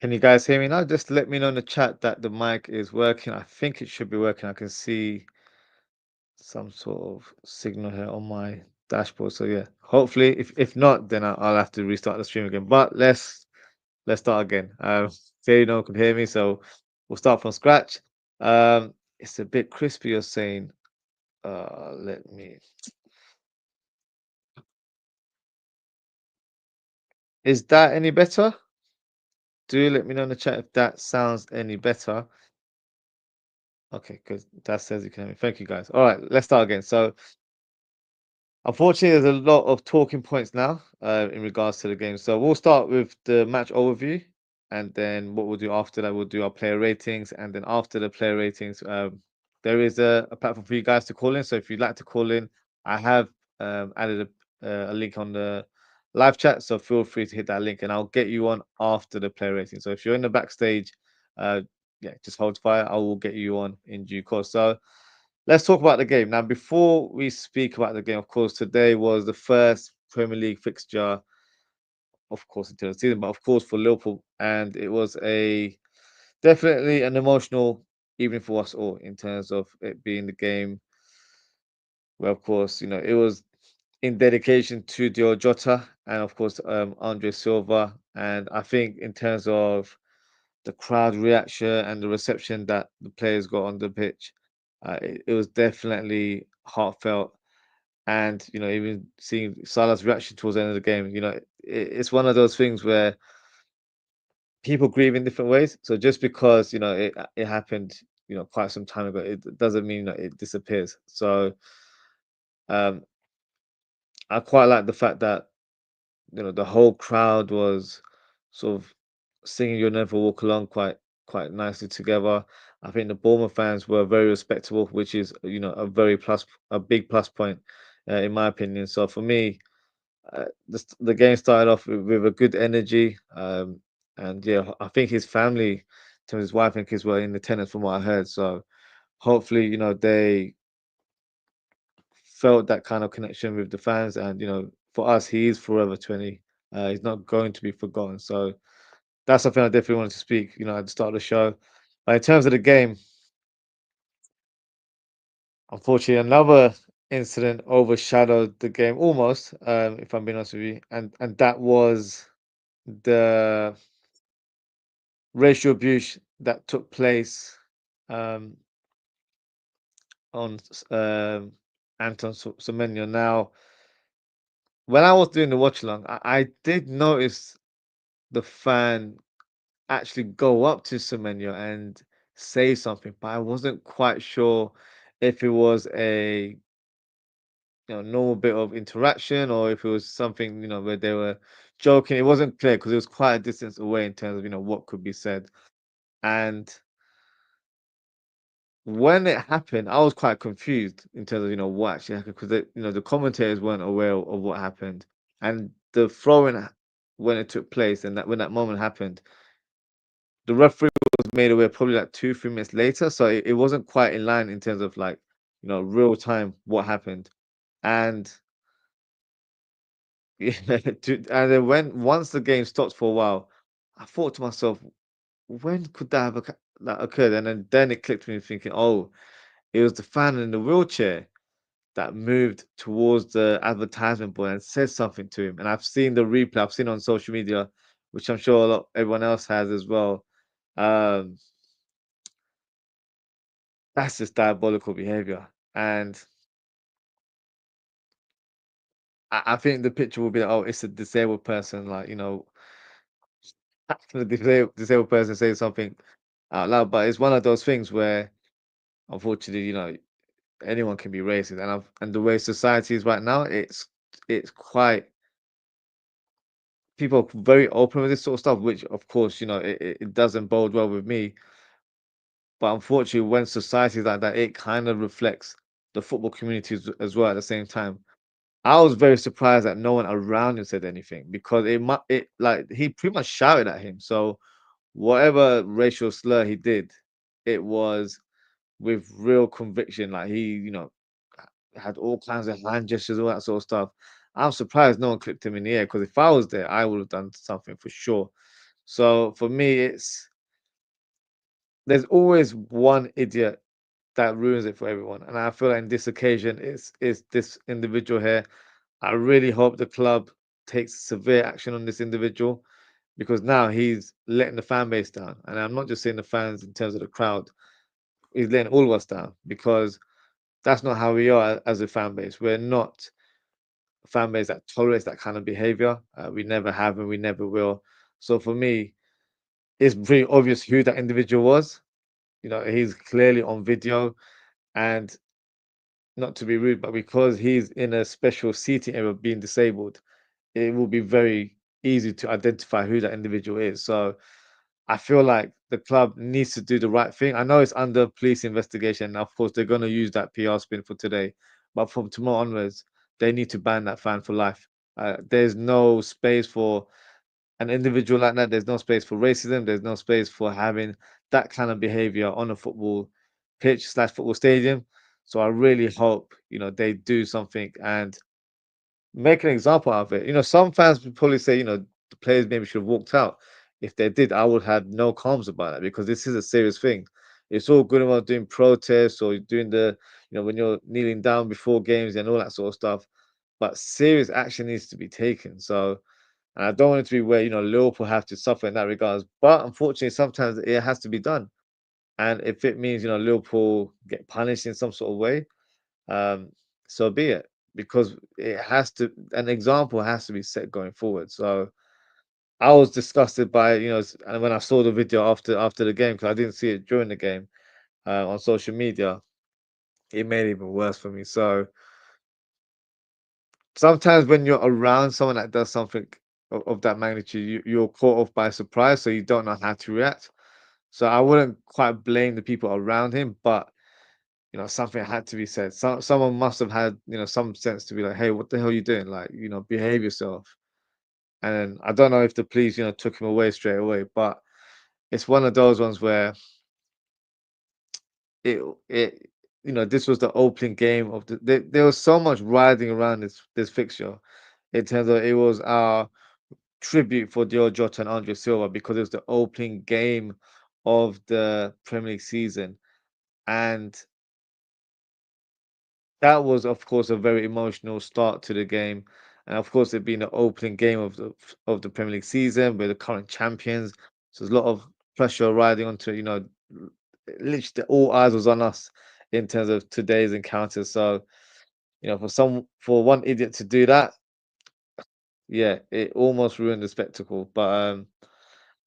Can you guys hear me now? Just let me know in the chat that the mic is working. I think it should be working. I can see some sort of signal here on my dashboard. So yeah, hopefully, if not, then I'll have to restart the stream again. But let's start again. Say no one can hear me, so we'll start from scratch. It's a bit crispy. You're saying. Let me. Is that any better? Do let me know in the chat if that sounds any better. Okay, good. That says you can hear me. Thank you guys. All right, let's start again. So unfortunately, there's a lot of talking points now in regards to the game. So we'll start with the match overview, and then what we'll do after that, we'll do our player ratings, and then after the player ratings, there is a platform for you guys to call in. So if you'd like to call in, I have added a link on the live chat, so feel free to hit that link, and I'll get you on after the player rating. So if you're in the backstage, uh, yeah, just hold fire. I will get you on in due course. So let's talk about the game. Now, before we speak about the game, of course, today was the first Premier League fixture, of course, until the season, but of course for Liverpool. And it was a definitely an emotional evening for us all in terms of it being the game where, of course, it was in dedication to Diogo Jota and, of course, Andre Silva. And I think in terms of the crowd reaction and the reception that the players got on the pitch, it was definitely heartfelt. And even seeing Salah's reaction towards the end of the game, it's one of those things where people grieve in different ways. So just because it happened, quite some time ago, it doesn't mean that it disappears. So um, I quite like the fact that the whole crowd was sort of singing "You'll Never Walk Alone" quite nicely together. I think the Bournemouth fans were very respectable, which is a big plus point in my opinion. So for me, the game started off with a good energy, and yeah, I think his family, to his wife and kids, were in attendance from what I heard. So hopefully, they felt that kind of connection with the fans, and for us, he is forever 20. He's not going to be forgotten. So that's something I definitely wanted to speak, at the start of the show. But in terms of the game, unfortunately, another incident overshadowed the game almost, if I'm being honest with you, and that was the racial abuse that took place um, on Anton Semenyo. Now, when I was doing the watch along, I did notice the fan actually go up to Semenyo and say something, but I wasn't quite sure if it was a normal bit of interaction or if it was something where they were joking. It wasn't clear because it was quite a distance away in terms of what could be said. And when it happened, I was quite confused in terms of what actually happened because the commentators weren't aware of what happened, and the throwing when it took place and that when that moment happened, the referee was made aware probably like 2 3 minutes later, so it wasn't quite in line in terms of like real time what happened, and yeah, and then once the game stopped for a while, I thought to myself, when could that have that occurred, and then it clicked to me thinking, oh, it was the fan in the wheelchair that moved towards the advertisement board and said something to him. And I've seen the replay, I've seen it on social media, which I'm sure everyone else has as well. Um, that's just diabolical behavior. And I think the picture will be like, oh, it's a disabled person, like, the disabled person saying something out loud. But it's one of those things where, unfortunately, anyone can be racist. And the way society is right now, it's quite people are very open with this sort of stuff, which of course, it doesn't bode well with me. But unfortunately, when society is like that, it kind of reflects the football community as well at the same time. I was very surprised that no one around him said anything because it like he pretty much shouted at him. So whatever racial slur he did, it was with real conviction. Like he, had all kinds of hand gestures, all that sort of stuff. I'm surprised no one clipped him in the air because if I was there, I would have done something for sure. So for me, there's always one idiot that ruins it for everyone, and I feel like in this occasion, it's this individual here. I really hope the club takes severe action on this individual because now he's letting the fan base down, and I'm not just saying the fans in terms of the crowd. He's letting all of us down because that's not how we are as a fan base. We're not a fan base that tolerates that kind of behavior. We never have and we never will. So for me, it's pretty obvious who that individual was. He's clearly on video, and not to be rude, but because he's in a special seating area being disabled, it will be very easy to identify who that individual is. So I feel like the club needs to do the right thing. I know it's under police investigation. And of course, they're going to use that PR spin for today. But from tomorrow onwards, they need to ban that fan for life. There's no space for an individual like that. There's no space for racism. There's no space for having that kind of behavior on a football pitch slash football stadium. So I really hope, they do something and make an example out of it. Some fans would probably say, the players maybe should have walked out. If they did, I would have no qualms about that because this is a serious thing. It's all good about doing protests or doing when you're kneeling down before games and all that sort of stuff. But serious action needs to be taken. So, and I don't want it to be where, Liverpool have to suffer in that regards. But unfortunately, sometimes it has to be done. And if it means, Liverpool get punished in some sort of way, um, so be it. Because an example has to be set going forward. So I was disgusted by, and when I saw the video after the game, because I didn't see it during the game on social media, it made it even worse for me. So sometimes when you're around someone that does something of that magnitude, you're caught off by surprise, so you don't know how to react. So I wouldn't quite blame the people around him, but something had to be said. Someone must have had, some sense to be like, hey, what the hell are you doing? Like, behave yourself. And I don't know if the police, took him away straight away, but it's one of those ones where it this was the opening game of there was so much riding around this fixture in terms of it was our tribute for Diogo Jota and Andre Silva because it was the opening game of the Premier League season. And that was, of course, a very emotional start to the game, and of course, it being the opening game of the Premier League season, we're the current champions, so there's a lot of pressure riding onto literally all eyes was on us in terms of today's encounter. So for one idiot to do that, yeah, it almost ruined the spectacle. But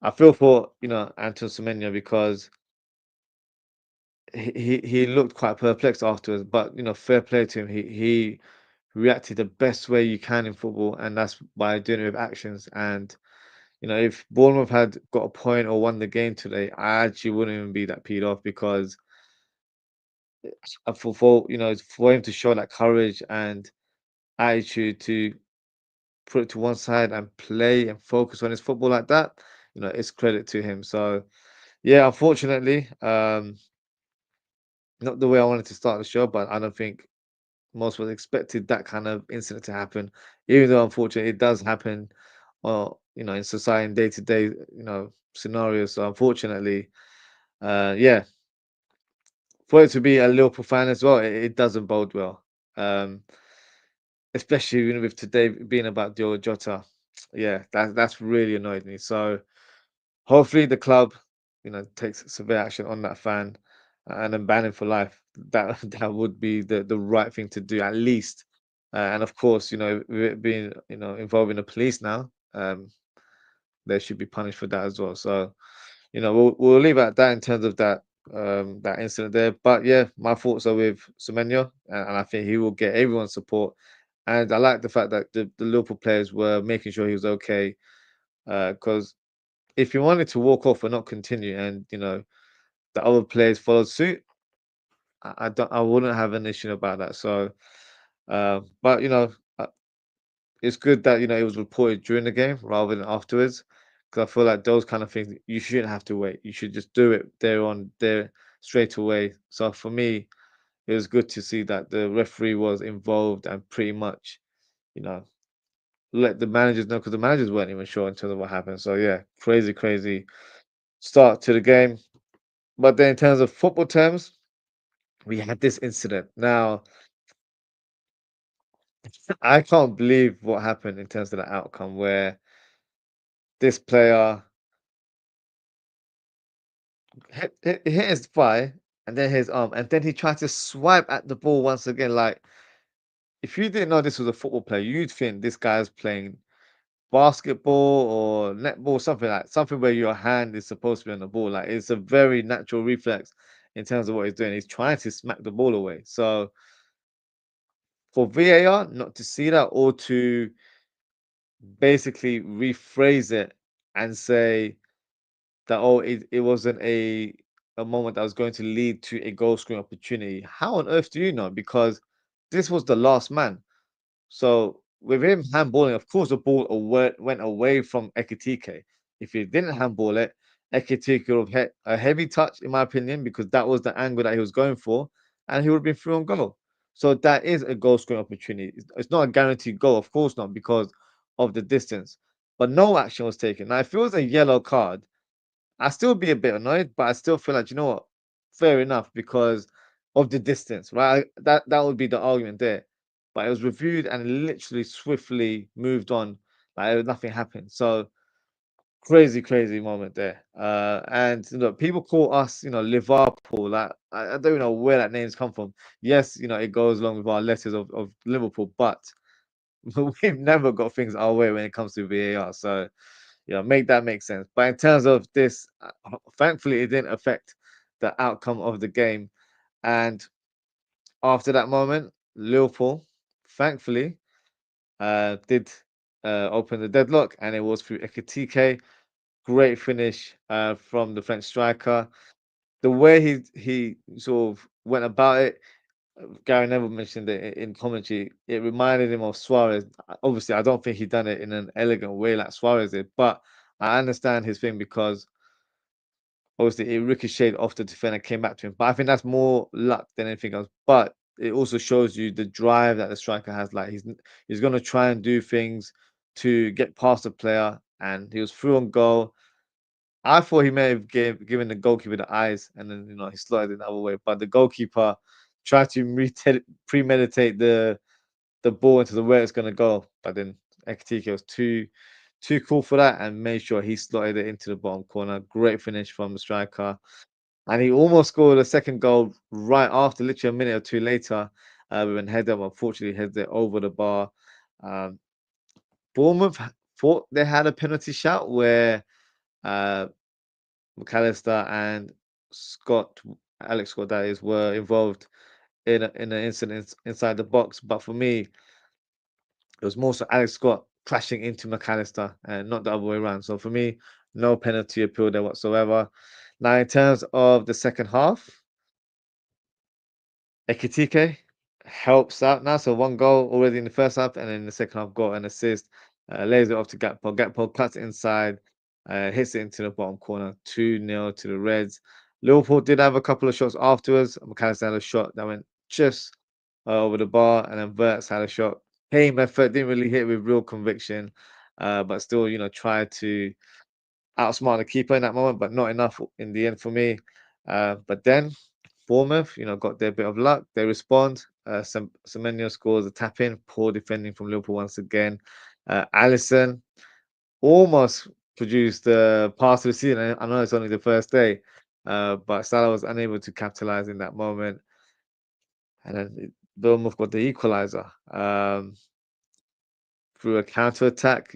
I feel for Anton Semenyo because he looked quite perplexed afterwards. But fair play to him. He reacted the best way you can in football, and that's by doing it with actions. And if Bournemouth had got a point or won the game today, I actually wouldn't even be that peed off because for him to show that courage and attitude to put it to one side and play and focus on his football like that, it's credit to him. So yeah, unfortunately, not the way I wanted to start the show, but I don't think most was expected that kind of incident to happen, even though unfortunately it does happen, in society in day to day, scenarios. So unfortunately, yeah, for it to be a Liverpool fan as well, it doesn't bode well. Um, especially with today being about Diogo Jota. Yeah, that's really annoyed me. So hopefully the club, takes severe action on that fan and then ban him for life. That that would be the right thing to do at least. And of course, with it being involving the police now, they should be punished for that as well. So we'll leave it at that in terms of that incident there. But yeah, my thoughts are with Semenyo, and I think he will get everyone's support. And I like the fact that the Liverpool players were making sure he was okay. Because if he wanted to walk off or not continue, and the other players followed suit, I wouldn't have an issue about that. So, but it's good that it was reported during the game rather than afterwards, because I feel like those kind of things you shouldn't have to wait. You should just do it there straight away. So for me, it was good to see that the referee was involved and pretty much, you know, let the managers know because the managers weren't even sure in terms of what happened. So yeah, crazy, crazy start to the game. But then in terms of football terms, we had this incident. Now, I can't believe what happened in terms of the outcome where this player hit his thigh and then his arm, and then he tried to swipe at the ball once again. Like, if you didn't know this was a football player, you'd think this guy's playing basketball or netball, something like something where your hand is supposed to be on the ball. Like, it's a very natural reflex in terms of what he's doing. He's trying to smack the ball away. So for VAR not to see that or to basically rephrase it and say that, oh, it wasn't a moment that was going to lead to a goal scoring opportunity. How on earth do you know? Because this was the last man. So with him handballing, of course, the ball went away from Ekitike. If he didn't handball it, Ekitike would have hit a heavy touch, in my opinion, because that was the angle that he was going for, and he would have been through on goal. So that is a goal scoring opportunity. It's not a guaranteed goal, of course not, because of the distance. But no action was taken. Now, if it was a yellow card, I still be a bit annoyed, but I still feel like, you know what, fair enough because of the distance, right? That would be the argument there. But it was reviewed and literally swiftly moved on, like nothing happened. So crazy, crazy moment there. And people call us, Liverpool. Like I don't even know where that name's come from. Yes, it goes along with our letters of Liverpool, but we've never got things our way when it comes to VAR. So make that make sense. But in terms of this, thankfully, it didn't affect the outcome of the game. And after that moment, Liverpool, thankfully, did open the deadlock, and it was through Ekitike. Great finish from the French striker. The way he sort of went about it, Gary Neville mentioned it in commentary. It reminded him of Suarez. Obviously, I don't think he done it in an elegant way like Suarez did, but I understand his thing because obviously it ricocheted off the defender, came back to him. But I think that's more luck than anything else. But it also shows you the drive that the striker has. Like he's gonna try and do things to get past the player, and he was through on goal. I thought he may have given the goalkeeper the eyes, and then he slotted it the other way. But the goalkeeper tried to premeditate the ball into the where it's gonna go. But then Ekitike was too cool for that and made sure he slotted it into the bottom corner. Great finish from the striker. And he almost scored a second goal right after, literally a minute or two later, with a header. Unfortunately, headed it over the bar. Um, Bournemouth thought they had a penalty shout where uh, McAllister and Scott, Alex Scott, that is, were involved in an incident inside the box. But for me, it was more so Alex Scott crashing into McAllister and not the other way around. So for me, no penalty appeal there whatsoever. Now, in terms of the second half, Ekitike helps out now. So one goal already in the first half, and then in the second half, got an assist. Lays it off to Gakpo. Gakpo cuts it inside, hits it into the bottom corner. 2-0 to the Reds. Liverpool did have a couple of shots afterwards. McAllister had a shot that went just over the bar, and then Verts had a shot. Came effort, didn't really hit with real conviction, but still, tried to outsmart the keeper in that moment, but not enough in the end for me. But then Bournemouth, got their bit of luck. They respond. Semenyo scores a tap in. Poor defending from Liverpool once again. Allison almost produced the pass of the season. I know it's only the first day, but Salah was unable to capitalize in that moment. And then Bournemouth got the equaliser through a counter attack.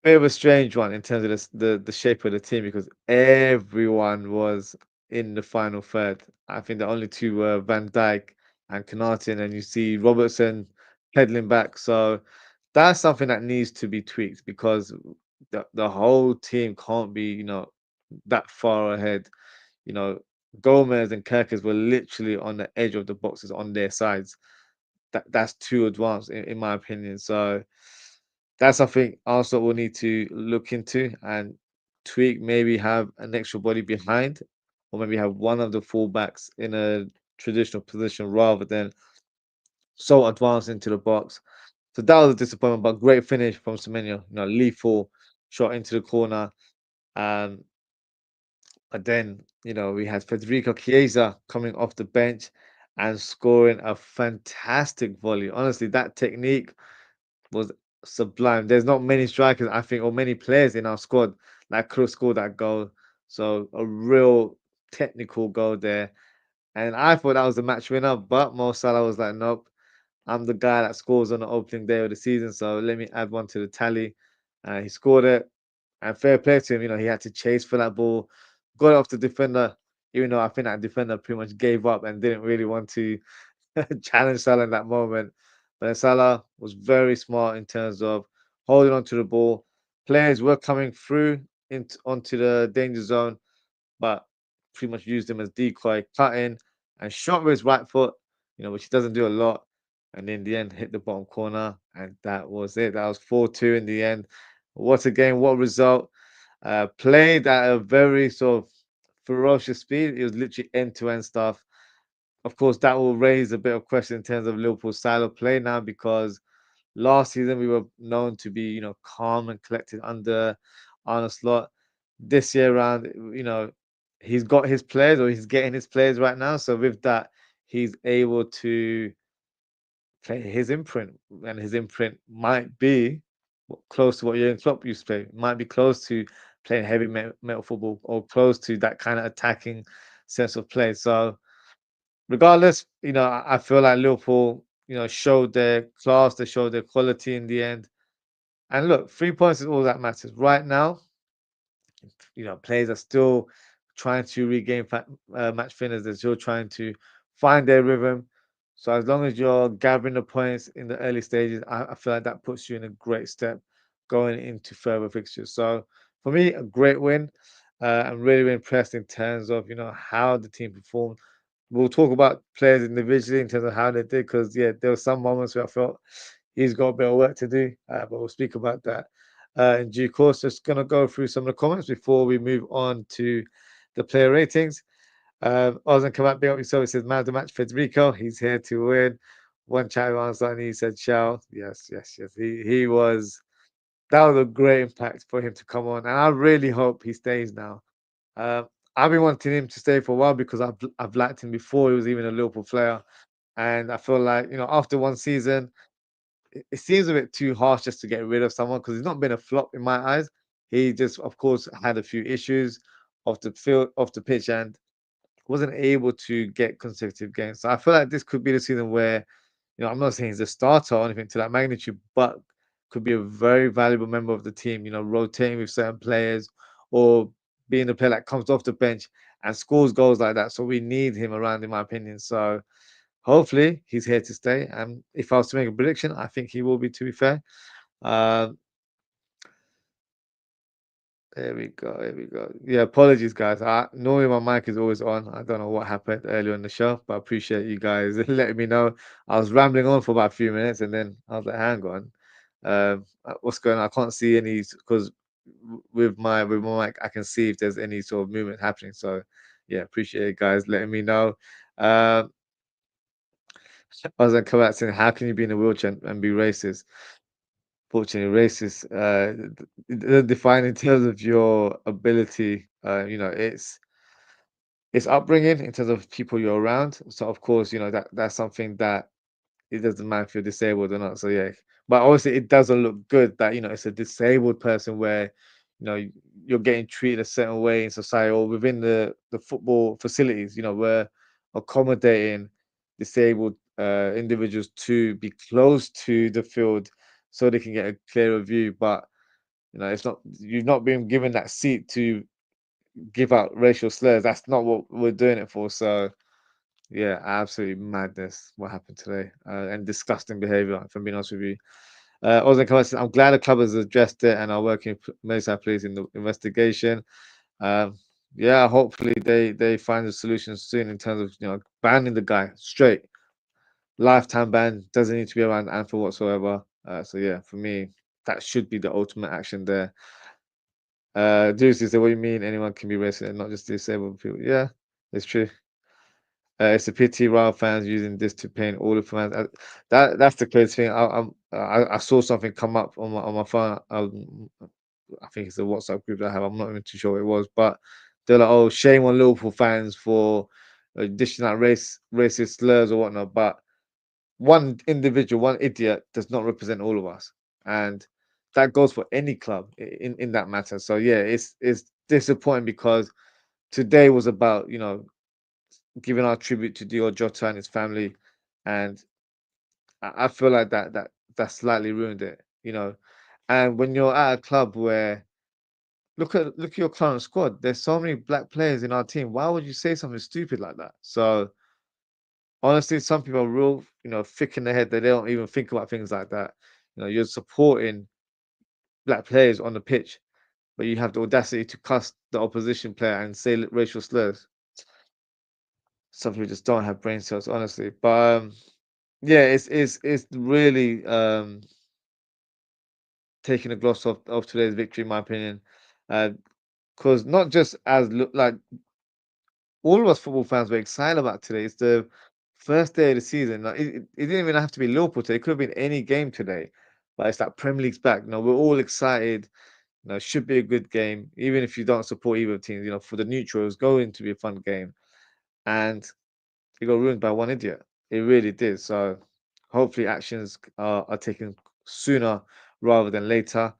Bit of a strange one in terms of the shape of the team because everyone was in the final third. I think the only two were Van Dijk and Konate, and you see Robertson pedaling back. So that's something that needs to be tweaked because the whole team can't be, that far ahead. You know, Gomez and Kirkers were literally on the edge of the boxes on their sides. That's too advanced in my opinion. So that's something Arsenal will need to look into and tweak. Maybe have an extra body behind, or maybe have one of the fullbacks in a traditional position rather than so advanced into the box. So that was a disappointment, but great finish from Semenyo. Lethal shot into the corner. Um, but then, we had Federico Chiesa coming off the bench and scoring a fantastic volley. Honestly, that technique was sublime. There's not many strikers, I think, or many players in our squad that could have scored that goal. So a real technical goal there. And I thought that was the match winner, but Mo Salah was like, nope, I'm the guy that scores on the opening day of the season, so let me add one to the tally. He scored it, and fair play to him. He had to chase for that ball, got it off the defender, even though I think that defender pretty much gave up and didn't really want to challenge Salah in that moment. But then Salah was very smart in terms of holding on to the ball. Players were coming through onto the danger zone, but pretty much used him as decoy, cut in and shot with his right foot, which he doesn't do a lot. And in the end, hit the bottom corner, and that was it. That was 4-2 in the end. What a game, what result. Played at a very sort of ferocious speed. It was literally end-to-end stuff. Of course, that will raise a bit of question in terms of Liverpool's style of play now because last season we were known to be, calm and collected under Arne Slot. This year around, he's got his players or he's getting his players right now. So with that, he's able to play his imprint, and his imprint might be close to what Jurgen Klopp used to play. Might be close to playing heavy metal football or close to that kind of attacking sense of play. So regardless, I feel like Liverpool, showed their class, they showed their quality in the end. And look, 3 points is all that matters. Right now, players are still trying to regain match fitness. They're still trying to find their rhythm. So as long as you're gathering the points in the early stages, I feel like that puts you in a great step going into further fixtures. So for me, a great win. I'm really impressed in terms of how the team performed. We'll talk about players individually in terms of how they did, because yeah, there were some moments where I felt he's got a bit of work to do, but we'll speak about that in due course. Just gonna go through some of the comments before we move on to the player ratings. Ozan come out, big up yourself. He says, man of the match, Federico. He's here to win. One chat answer, and he said, "Shao." Yes, yes, yes. He was. That was a great impact for him to come on, and I really hope he stays now. Um, I've been wanting him to stay for a while because I've liked him before he was even a Liverpool player, and I feel like after one season, it seems a bit too harsh just to get rid of someone because he's not been a flop in my eyes. He just, of course, had a few issues off the field, off the pitch, and wasn't able to get consecutive games. So I feel like this could be the season where, I'm not saying he's a starter or anything to that magnitude, but could be a very valuable member of the team, rotating with certain players or being the player that comes off the bench and scores goals like that. So we need him around, in my opinion. So hopefully he's here to stay. And if I was to make a prediction, I think he will be, to be fair. Um, There we go. There we go. Yeah, apologies, guys. Normally my mic is always on. I don't know what happened earlier in the show, but I appreciate you guys letting me know. I was rambling on for about a few minutes, and then I was like, "Hang on, what's going on?" I can't see any because with my mic, I can see if there's any sort of movement happening. So, yeah, appreciate it, guys, letting me know. Um, I was like, saying, "How can you be in a wheelchair and be racist?" Fortunately, racist defined in terms of your ability. It's upbringing in terms of people you're around. So of course, that's something that it doesn't matter if you're disabled or not. So yeah, but obviously it doesn't look good that it's a disabled person where you're getting treated a certain way in society or within the football facilities. We're accommodating disabled individuals to be close to the field so they can get a clearer view. But it's not you've not been given that seat to give out racial slurs. That's not what we're doing it for. So yeah, absolutely madness what happened today, and disgusting behaviour. If I'm being honest with you, Ozzy Kamara says, I'm glad the club has addressed it and are working Mesa please in the investigation. Um, yeah, hopefully they find a solution soon in terms of banning the guy straight, lifetime ban. Doesn't need to be around Anfield whatsoever. So yeah, for me, that should be the ultimate action there. Juicy said, what do you mean anyone can be racist and not just disabled people? Yeah, it's true. It's a pity Real fans using this to paint all the fans. That's the crazy thing. I saw something come up on my phone. I think it's a WhatsApp group that I have. I'm not even too sure what it was, but they're like, "Oh, shame on Liverpool fans for dishing out racist slurs or whatnot." But one individual, one idiot, does not represent all of us, and that goes for any club in that matter. So yeah, it's disappointing because today was about giving our tribute to Dior Jota and his family, and I feel like that slightly ruined it, you know. And when you're at a club where look at your current squad, there's so many black players in our team. Why would you say something stupid like that? So honestly, some people are real, thick in their head that they don't even think about things like that. You're supporting black players on the pitch, but you have the audacity to cuss the opposition player and say racial slurs. Some people just don't have brain cells, honestly. But yeah, it's really taking the gloss off today's victory, in my opinion. Because not just as look like all of us football fans were excited about today. It's the first day of the season. Like it didn't even have to be Liverpool today. It could have been any game today. But it's like Premier League's back. We're all excited. It should be a good game, even if you don't support either team. For the neutral, it's going to be a fun game, and it got ruined by one idiot. It really did. So hopefully actions are taken sooner rather than later.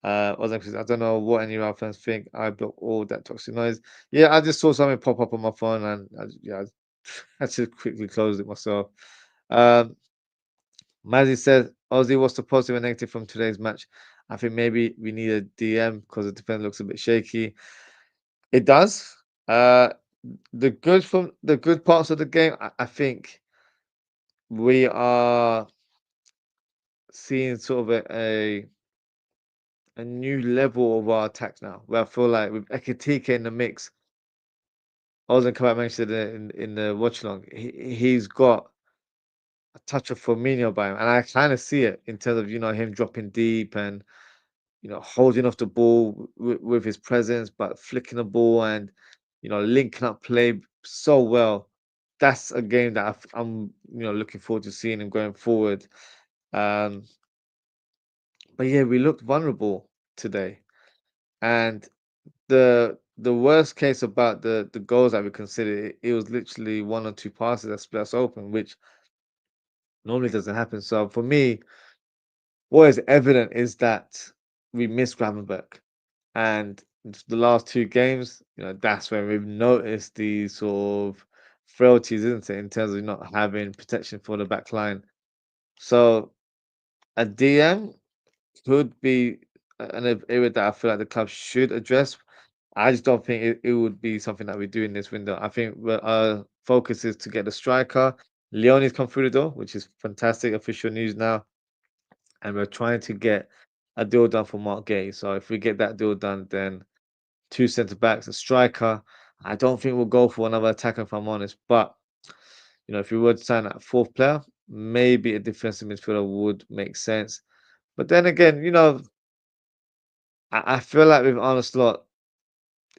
I don't know what any of our fans think. I block all that toxic noise. Yeah, I just saw something pop up on my phone, and yeah, I just quickly closed it myself. Um, Mazzy said, Ozzy, what's the positive and negative from today's match? I think maybe we need a DM because the defense looks a bit shaky. It does. The good parts of the game, I think we are seeing sort of a new level of our attack now. Where I feel like with Ekitike in the mix, I wasn't quite mentioned in the watch along. He's got a touch of Firmino by him, and I kind of see it in terms of him dropping deep and holding off the ball with his presence, but flicking the ball and linking up play so well. That's a game that I'm looking forward to seeing him going forward. Um, but yeah, we looked vulnerable today, and the worst case about the goals that we considered, it was literally one or two passes that split us open, which normally doesn't happen. So for me, what is evident is that we missed Gravenberch. And the last two games, that's when we've noticed the sort of frailties, isn't it, in terms of not having protection for the back line. So a DM could be an area that I feel like the club should address. I just don't think it would be something that we do in this window. I think our focus is to get the striker. Leone's come through the door, which is fantastic official news now. And we're trying to get a deal done for Mark Gay. So if we get that deal done, then two centre backs, a striker. I don't think we'll go for another attacker, if I'm honest. But if we were to sign a fourth player, maybe a defensive midfielder would make sense. But then again, I feel like with Arne Slot,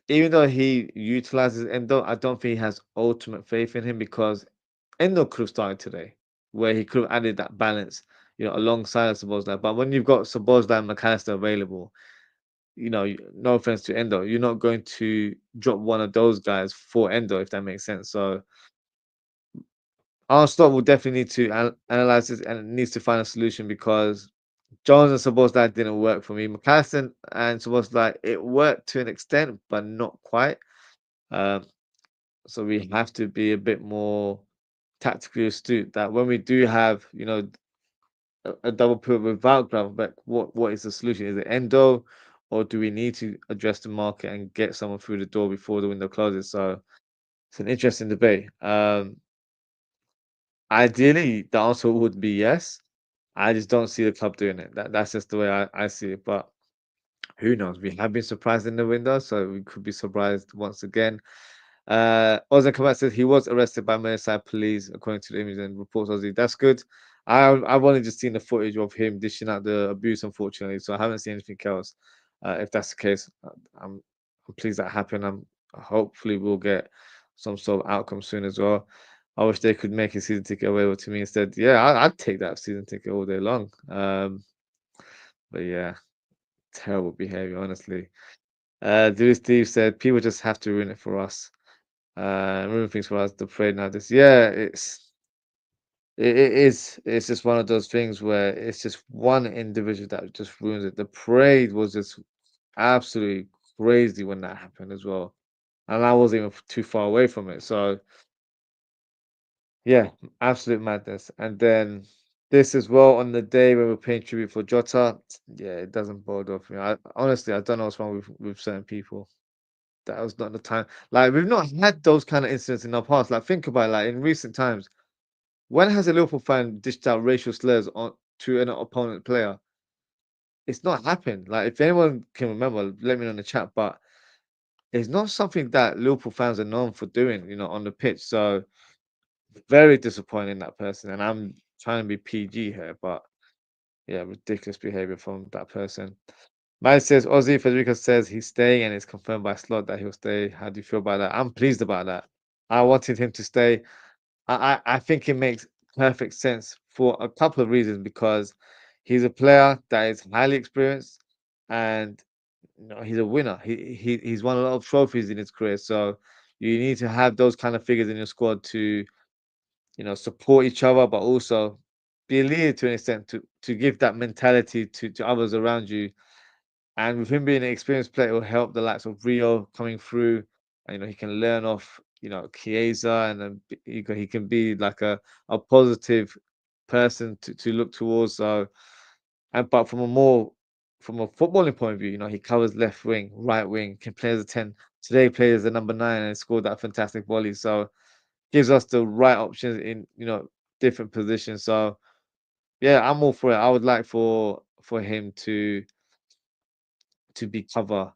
even though he utilizes Endo, I don't think he has ultimate faith in him because Endo could have started today, where he could have added that balance, alongside Szoboszlai. But when you've got Szoboszlai and McAllister available, no offense to Endo, you're not going to drop one of those guys for Endo, if that makes sense. So Arsenal will definitely need to analyze this and needs to find a solution because Jones and Szoboszlai didn't work for me. McAllister and Szoboszlai, it worked to an extent, but not quite. Um, so we have to be a bit more tactically astute that when we do have, a double pivot without Gravenberch, what is the solution? Is it Endo, or do we need to address the market and get someone through the door before the window closes? So it's an interesting debate. Ideally, the answer would be yes. I just don't see the club doing it. That's just the way I see it. But who knows? We have been surprised in the window, so we could be surprised once again. Ozzy Kamat says he was arrested by Merseyside police, according to the image and reports. Ozzy, that's good. I've only just seen the footage of him dishing out the abuse, unfortunately, so I haven't seen anything else. If that's the case, I'm pleased that happened. Hopefully we'll get some sort of outcome soon as well. I wish they could make a season ticket available to me instead. Yeah, I'd take that season ticket all day long. But yeah, terrible behavior, honestly. Dewey Steve said people just have to ruin it for us. Ruin things for us. The parade now. This, yeah, it is. It's just one of those things where it's just one individual that just ruins it. The parade was just absolutely crazy when that happened as well, and I wasn't even too far away from it. So yeah, absolute madness. And then this as well on the day when we're paying tribute for Jota. Yeah, it doesn't bode off me. I honestly, I don't know what's wrong with certain people. That was not the time. Like we've not had those kind of incidents in our past. Like think about it, like in recent times. When has a Liverpool fan dished out racial slurs on to an opponent player? It's not happened. Like if anyone can remember, let me know in the chat. But it's not something that Liverpool fans are known for doing, on the pitch. So very disappointing that person. And I'm trying to be PG here, but yeah, ridiculous behavior from that person. Mine says Ozzie Federico says he's staying and it's confirmed by Slot that he'll stay. How do you feel about that? I'm pleased about that. I wanted him to stay. I think it makes perfect sense for a couple of reasons because he's a player that is highly experienced and he's a winner. He's won a lot of trophies in his career. So you need to have those kind of figures in your squad to support each other, but also be a leader to an extent to give that mentality to others around you. And with him being an experienced player, it will help the likes of Rio coming through. And, he can learn off, Chiesa, and then he can be like a positive person to look towards. So, and but from a footballing point of view, he covers left wing, right wing, can play as a 10. Today, he played as a number 9 and scored that fantastic volley. So, gives us the right options in different positions. So yeah, I'm all for it. I would like for him to be cover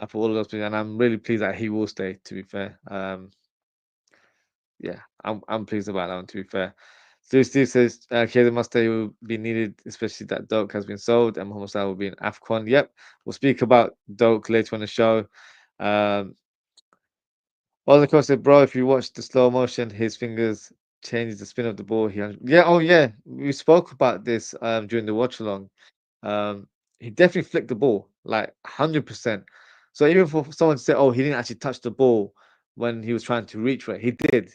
for all of those things, and I'm really pleased that he will stay. To be fair, yeah, I'm pleased about that one. To be fair, Steve says Kaiser must stay will be needed, especially that Doak has been sold and Mohamed Salah will be in Afcon. Yep, we'll speak about Doak later on the show. Um, Ozwrld said, "Bro, if you watch the slow motion, his fingers changes the spin of the ball. Yeah, oh yeah, we spoke about this during the watch along. Um, he definitely flicked the ball like 100%. So even for someone to say, oh, he didn't actually touch the ball when he was trying to reach for it, he did.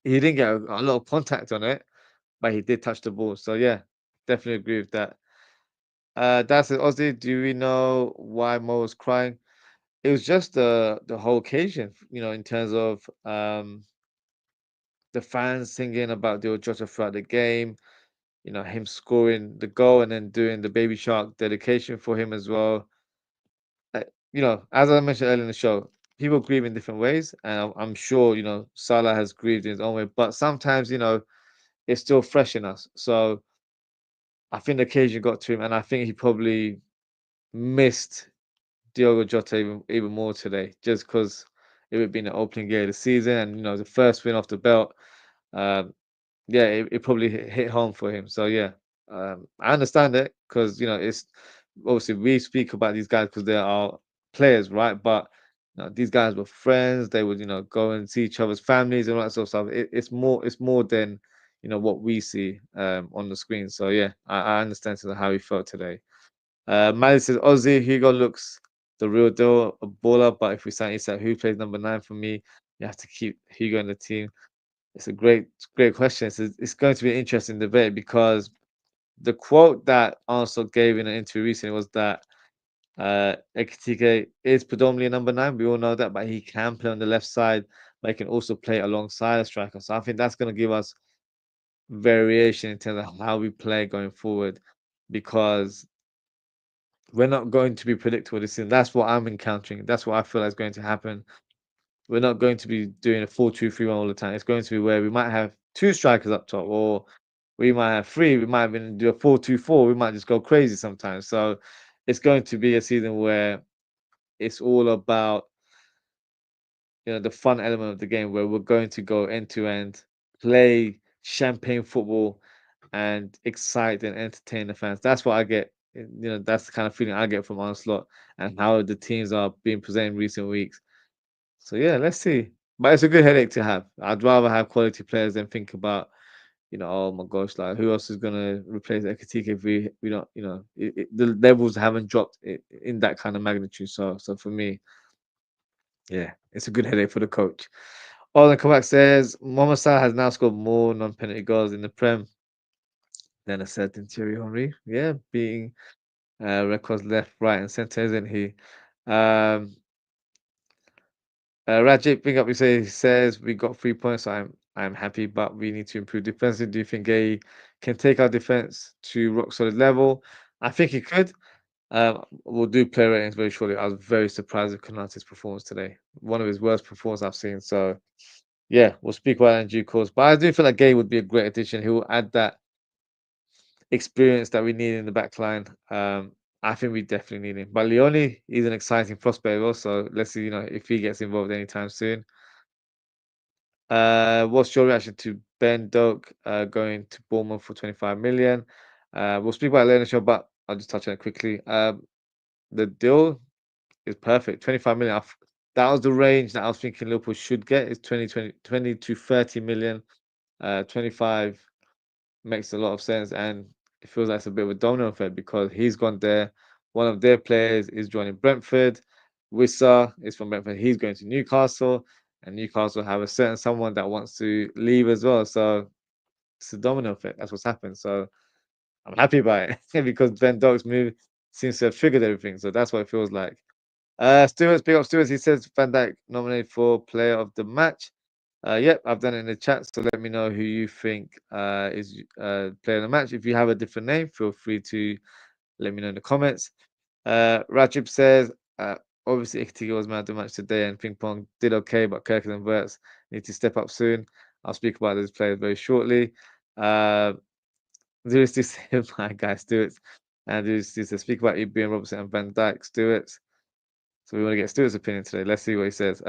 He didn't get a lot of contact on it, but he did touch the ball. So yeah, definitely agree with that. That says, Ozzy, do we know why Mo was crying? It was just the whole occasion, in terms of the fans singing about the Jota throughout the game, him scoring the goal and then doing the Baby Shark dedication for him as well. Uh, as I mentioned earlier in the show, people grieve in different ways, and I'm sure Salah has grieved in his own way. But sometimes it's still fresh in us. So I think the occasion got to him, and I think he probably missed Diogo Jota even more today, just because it would be the opening game of the season, and the first win off the belt. Um, yeah, it probably hit home for him. So yeah, I understand it because it's obviously we speak about these guys because they are players, right? But these guys were friends. They would go and see each other's families and all that sort of stuff. It's more than what we see on the screen. So yeah, I understand sort of how he felt today. Maddie says Ozzy Hugo looks the real deal, a baller. But if we sign Isak, who plays number 9 for me? You have to keep Hugo in the team. It's a great question. It's going to be an interesting debate because the quote that Arne gave in an interview recently was that Ekitike is predominantly a number 9. We all know that, but he can play on the left side, but he can also play alongside a striker. So I think that's going to give us variation in terms of how we play going forward because we're not going to be predictable this season. That's what I'm encountering. That's what I feel is going to happen. We're not going to be doing a 4-2-3-1 all the time. It's going to be where we might have 2 strikers up top, or we might have 3. We might even do a 4-2-4. We might just go crazy sometimes. So it's going to be a season where it's all about the fun element of the game, where we're going to go end to end, play champagne football, and excite and entertain the fans. That's what I get. That's the kind of feeling I get from Onslaught and how the teams are being presented in recent weeks. So yeah, let's see. But it's a good headache to have. I'd rather have quality players than think about, oh my gosh, like who else is gonna replace Ekatike if we don't, the levels haven't dropped in that kind of magnitude. So for me, yeah, it's a good headache for the coach. Arne Kabak says Mohamed Salah has now scored more non-penalty goals in the Prem than a certain Thierry Henry. Yeah, beating records left, right, and centre, isn't he? Um, Rajit, bring up, he says we got 3 points. So I'm happy, but we need to improve defensively. Do you think Gay can take our defense to rock solid level? I think he could. We'll do player ratings very shortly. I was very surprised with Konate's performance today. One of his worst performances I've seen. So yeah, we'll speak about that in due course. But I do feel like Gay would be a great addition. He will add that experience that we need in the back line. I think we definitely need him. But Leone, he's an exciting prospect also. Let's see, if he gets involved anytime soon. What's your reaction to Ben Doak going to Bournemouth for 25 million? We'll speak about it later in the show, but I'll just touch on it quickly. The deal is perfect. 25 million. That was the range that I was thinking Liverpool should get is 20 to 30 million. 25 makes a lot of sense, and it feels like it's a bit of a domino effect because he's gone there. One of their players is joining Brentford. Wissa is from Brentford. He's going to Newcastle, and Newcastle have a certain someone that wants to leave as well. So it's a domino effect. That's what's happened. So I'm happy about it because Ben Doak's move seems to have triggered everything. So that's what it feels like. Stewart's big up Stewart's. He says Van Dijk nominated for player of the match. Yep, I've done it in the chat. So let me know who you think is player of the match. If you have a different name, feel free to let me know in the comments. Rajib says, obviously Iketiga was man of the match today, and Ping Pong did okay, but Kirk and Verts need to step up soon. I'll speak about those players very shortly. Uh, Lewis to say my guy Stewart's, and Lewis to speak about EB and Robertson and Van Dijk Stewart's. So we want to get Stuart's opinion today. Let's see what he says.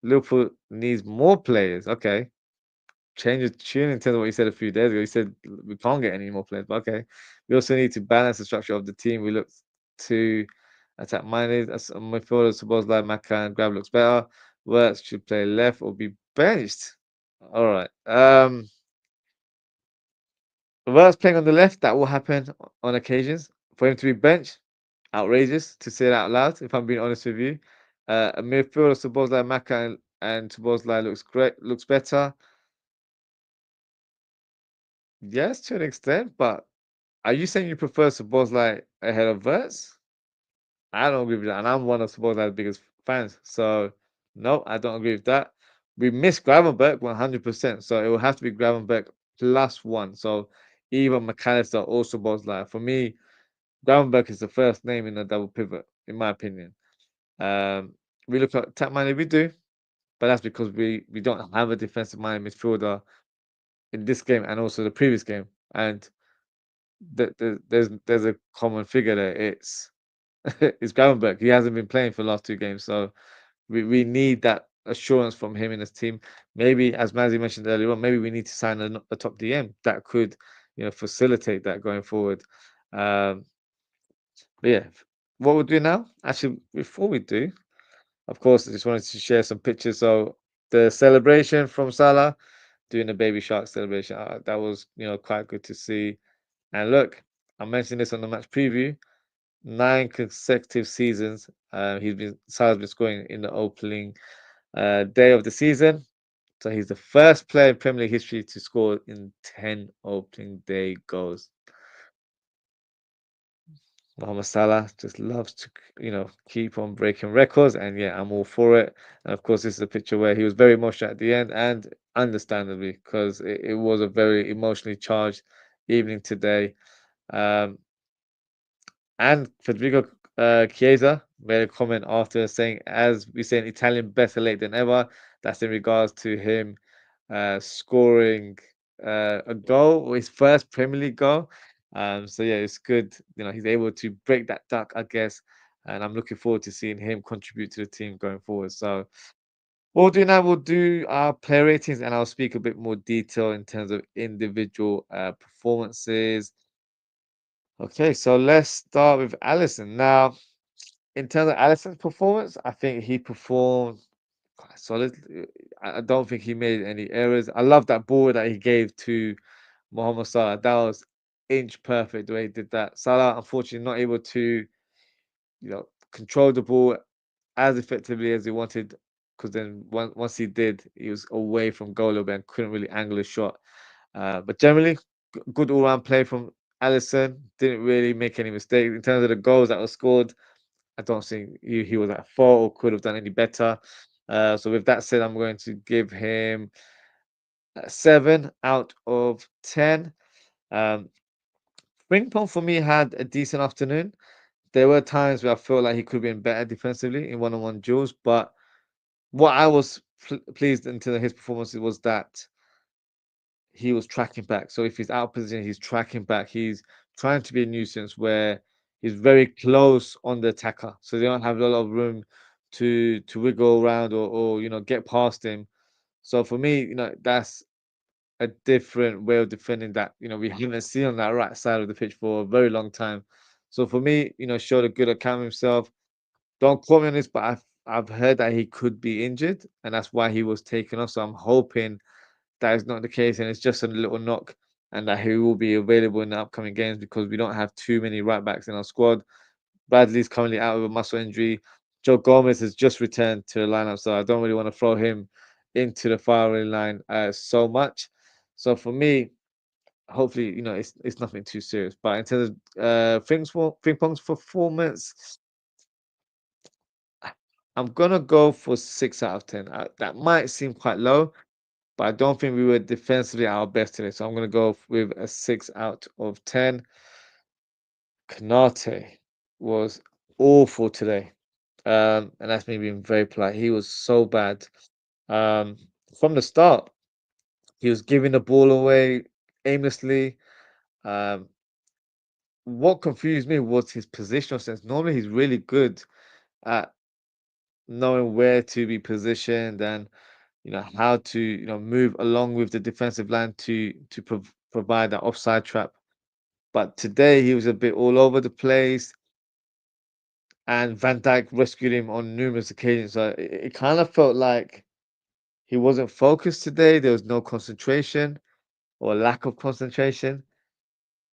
Liverpool needs more players. Okay. Change of tune in terms of what he said a few days ago. He said we can't get any more players, but okay. We also need to balance the structure of the team. We look to attack minded. As midfielders, suppose like Maka and Grab looks better. Works should play left or be benched. All right. Works playing on the left, that will happen on occasions. For him to be benched, outrageous to say it out loud, if I'm being honest with you. A midfielder, Szoboszlai, Maka, and Szoboszlai looks great, looks better. Yes, to an extent, but are you saying you prefer Szoboszlai ahead of Verts? I don't agree with that, and I'm one of Szoboszlai's biggest fans. So, no, I don't agree with that. We miss Gravenberg 100%, so it will have to be Gravenberg plus one. So, either McAllister or Szoboszlai. For me, Gravenberg is the first name in the double pivot, in my opinion. We look at tap money, we do, but that's because we don't have a defensive minded midfielder in this game and also the previous game. And there's a common figure there. It's it's Gravenberg. He hasn't been playing for the last two games, so we need that assurance from him in his team. Maybe, as Mazzy mentioned earlier on, maybe we need to sign a top DM that could, facilitate that going forward. Um, but yeah, what we'll do now, actually, before we do, of course, I just wanted to share some pictures. So the celebration from Salah, doing the baby shark celebration, that was quite good to see. And look, I mentioned this on the match preview. 9 consecutive seasons, Salah's been scoring in the opening day of the season. So he's the first player in Premier League history to score in 10 opening day goals. Mohamed Salah just loves to, keep on breaking records, and yeah, I'm all for it. And of course, this is a picture where he was very emotional at the end, and understandably, because it was a very emotionally charged evening today. Um, and Federico Chiesa made a comment after saying, as we say in Italian, better late than ever. That's in regards to him scoring a goal, or his first Premier League goal. So yeah, it's good. He's able to break that duck, I guess. And I'm looking forward to seeing him contribute to the team going forward. So what we'll do now, we'll do our player ratings, and I'll speak a bit more detail in terms of individual performances. Okay, so let's start with Allison. Now, in terms of Allison's performance, I think he performed quite solid. I don't think he made any errors. I love that ball that he gave to Mohamed Salah. That was inch perfect the way he did that. Salah, unfortunately, not able to, control the ball as effectively as he wanted. Because then once he did, he was away from goal a little bit and couldn't really angle his shot. But generally, good all-round play from Allison. Didn't really make any mistakes in terms of the goals that were scored. I don't think he was at fault or could have done any better. So with that said, I'm going to give him a 7 out of 10. Um, Frimpong for me had a decent afternoon. There were times where I felt like he could have been better defensively in one-on-one duels, but what I was pleased into his performance was that he was tracking back. So if he's out of position, he's tracking back. He's trying to be a nuisance where he's very close on the attacker, so they don't have a lot of room to wiggle around or get past him. So for me, that's a different way of defending that we haven't seen on that right side of the pitch for a very long time. So for me, showed a good account of himself. Don't quote me on this, but I've heard that he could be injured, and that's why he was taken off. So I'm hoping that is not the case, and it's just a little knock, and that he will be available in the upcoming games because we don't have too many right backs in our squad. Bradley's currently out with a muscle injury. Joe Gomez has just returned to the lineup, so I don't really want to throw him into the firing line so much. So for me, hopefully, it's nothing too serious. But in terms of Pingpong's performance, I'm gonna go for 6 out of 10. That might seem quite low, but I don't think we were defensively at our best today. So I'm going to go with a 6 out of 10. Kanate was awful today. And that's me being very polite. He was so bad. Um, from the start, he was giving the ball away aimlessly. Um, what confused me was his positional sense. Normally, he's really good at knowing where to be positioned and how to move along with the defensive line to provide that offside trap. But today he was a bit all over the place, and Van Dijk rescued him on numerous occasions. So it kind of felt like he wasn't focused today. There was no concentration or lack of concentration.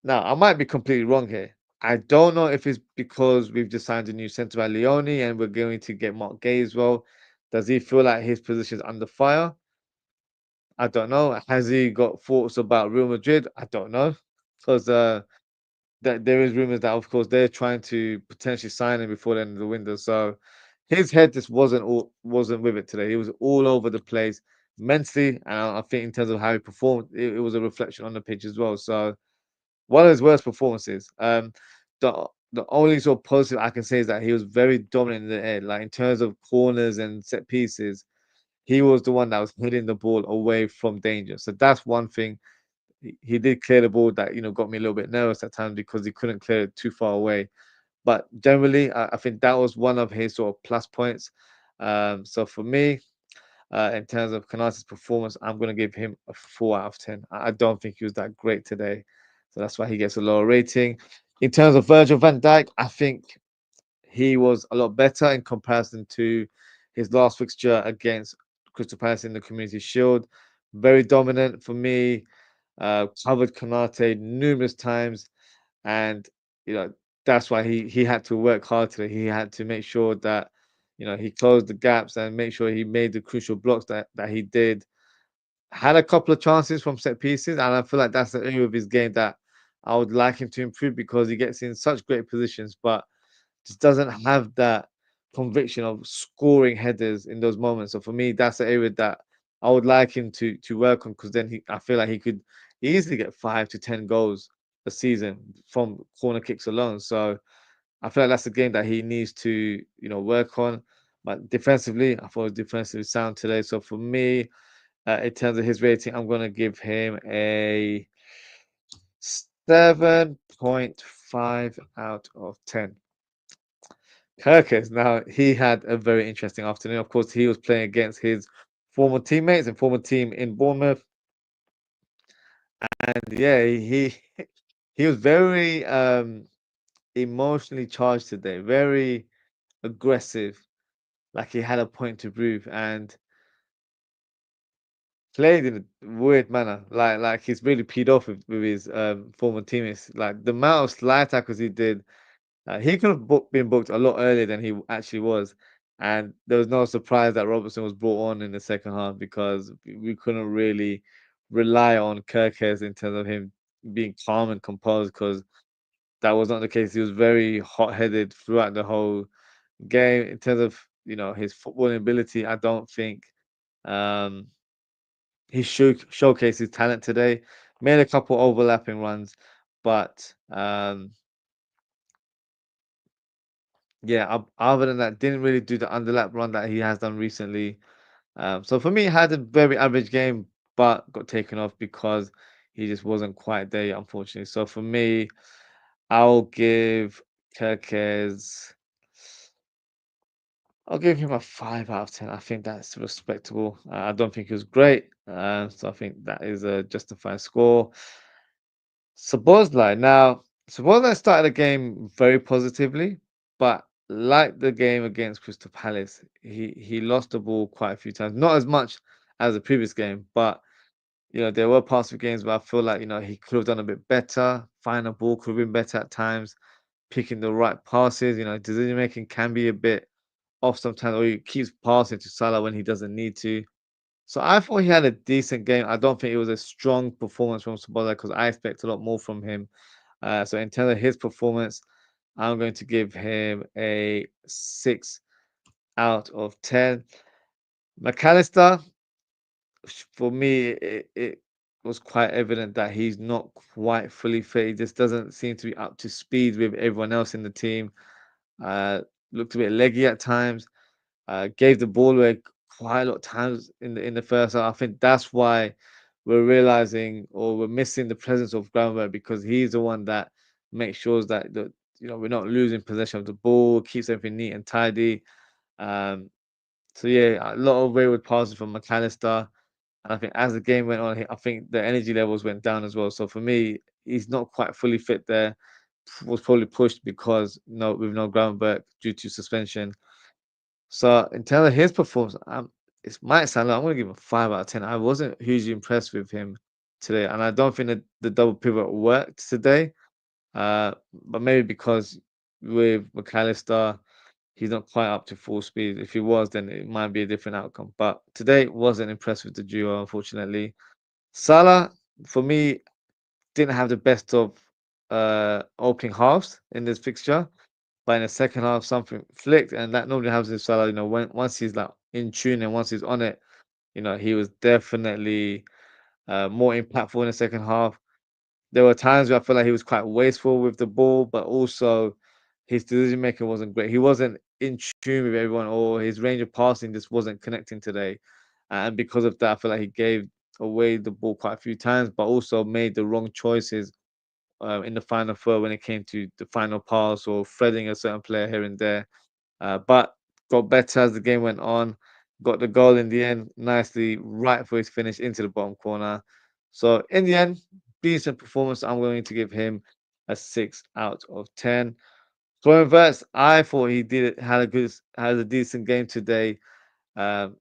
Now I might be completely wrong here. I don't know if it's because we've just signed a new centre back, Leone, and we're going to get Mark Gay as well. Does he feel like his position is under fire? I don't know. Has he got thoughts about Real Madrid? I don't know, because that there is rumors that, of course, they're trying to potentially sign him before the end of the window. So his head just wasn't with it today. He was all over the place mentally, and I think in terms of how he performed, it was a reflection on the pitch as well. So one of his worst performances. The only sort of positive I can say is that he was very dominant in the air, like in terms of corners and set pieces. He was the one that was hitting the ball away from danger. So that's one thing. He did clear the ball that got me a little bit nervous at times because he couldn't clear it too far away. But generally, I think that was one of his sort of plus points. So for me, in terms of Kanate's performance, I'm going to give him a 4 out of 10. I don't think he was that great today, so that's why he gets a lower rating. In terms of Virgil van Dijk, I think he was a lot better in comparison to his last fixture against Crystal Palace in the Community Shield. Very dominant for me. Covered Konate numerous times, and you know that's why he had to work hard today. He had to make sure that he closed the gaps and make sure he made the crucial blocks that he did. Had a couple of chances from set pieces, and I feel like that's the area of his game that I would like him to improve because he gets in such great positions, but just doesn't have that conviction of scoring headers in those moments. So for me, that's the area that I would like him to work on because then I feel like he could easily get 5 to 10 goals a season from corner kicks alone. So I feel like that's a game that he needs to work on. But defensively, I thought it was defensively sound today. So for me, in terms of his rating, I'm gonna give him a 7.5 out of 10. Kirkes, now he had a very interesting afternoon. Of course, he was playing against his former teammates and former team in Bournemouth, and yeah, he was very emotionally charged today, very aggressive, like he had a point to prove. And played in a weird manner. Like he's really peed off with his former teammates. Like the amount of slide tackles he did, he could have been booked a lot earlier than he actually was. And there was no surprise that Robertson was brought on in the second half because we couldn't really rely on Kirkes in terms of him being calm and composed because that was not the case. He was very hot-headed throughout the whole game. In terms of his footballing ability, I don't think um, he showcased his talent today. Made a couple overlapping runs, but yeah, other than that, didn't really do the underlap run that he has done recently. So for me, he had a very average game, but got taken off because he just wasn't quite there yet, unfortunately. So for me, I'll give Kirkes. I'll give him a 5 out of 10. I think that's respectable. I don't think he was great, so I think that is a justified score. Szoboszlai started the game very positively, but like the game against Crystal Palace, he lost the ball quite a few times. Not as much as the previous game, but there were parts of games where I feel like he could have done a bit better. Finding the ball could have been better at times. Picking the right passes, decision making can be a bit off sometimes, or he keeps passing to Salah when he doesn't need to. So I thought he had a decent game. I don't think it was a strong performance from Szoboszlai because I expect a lot more from him. So in terms of his performance, I'm going to give him a 6 out of 10. McAllister, for me, it was quite evident that he's not quite fully fit. He just doesn't seem to be up to speed with everyone else in the team. Uh, Looked a bit leggy at times. Gave the ball away quite a lot of times in the first half. I think that's why we're realizing or we're missing the presence of Gravenberch because he's the one that makes sure that we're not losing possession of the ball, keeps everything neat and tidy. Um, so yeah, a lot of wayward passes from McAllister. And I think as the game went on, I think the energy levels went down as well. So for me, he's not quite fully fit there. Was probably pushed because with no Gravenberch due to suspension. So in terms of his performance, it might sound like I'm going to give him a 5 out of 10. I wasn't hugely impressed with him today, and I don't think that the double pivot worked today. But maybe because with McAllister, he's not quite up to full speed. If he was, then it might be a different outcome. But today wasn't impressed with the duo, unfortunately. Salah, for me, didn't have the best of opening halves in this fixture. But in the second half, something flicked, and that normally happens with Salah. Once he's like in tune and once he's on it, he was definitely more impactful in the second half. There were times where I feel like he was quite wasteful with the ball, but also his decision making wasn't great. He wasn't in tune with everyone, or his range of passing just wasn't connecting today. And because of that, I feel like he gave away the ball quite a few times, but also made the wrong choices in the final third when it came to the final pass or threading a certain player here and there. But got better as the game went on. Got the goal in the end, nicely right for his finish into the bottom corner. So in the end, decent performance. I'm going to give him a 6 out of 10. Florian Wirtz, I thought he did had a decent game today. Um,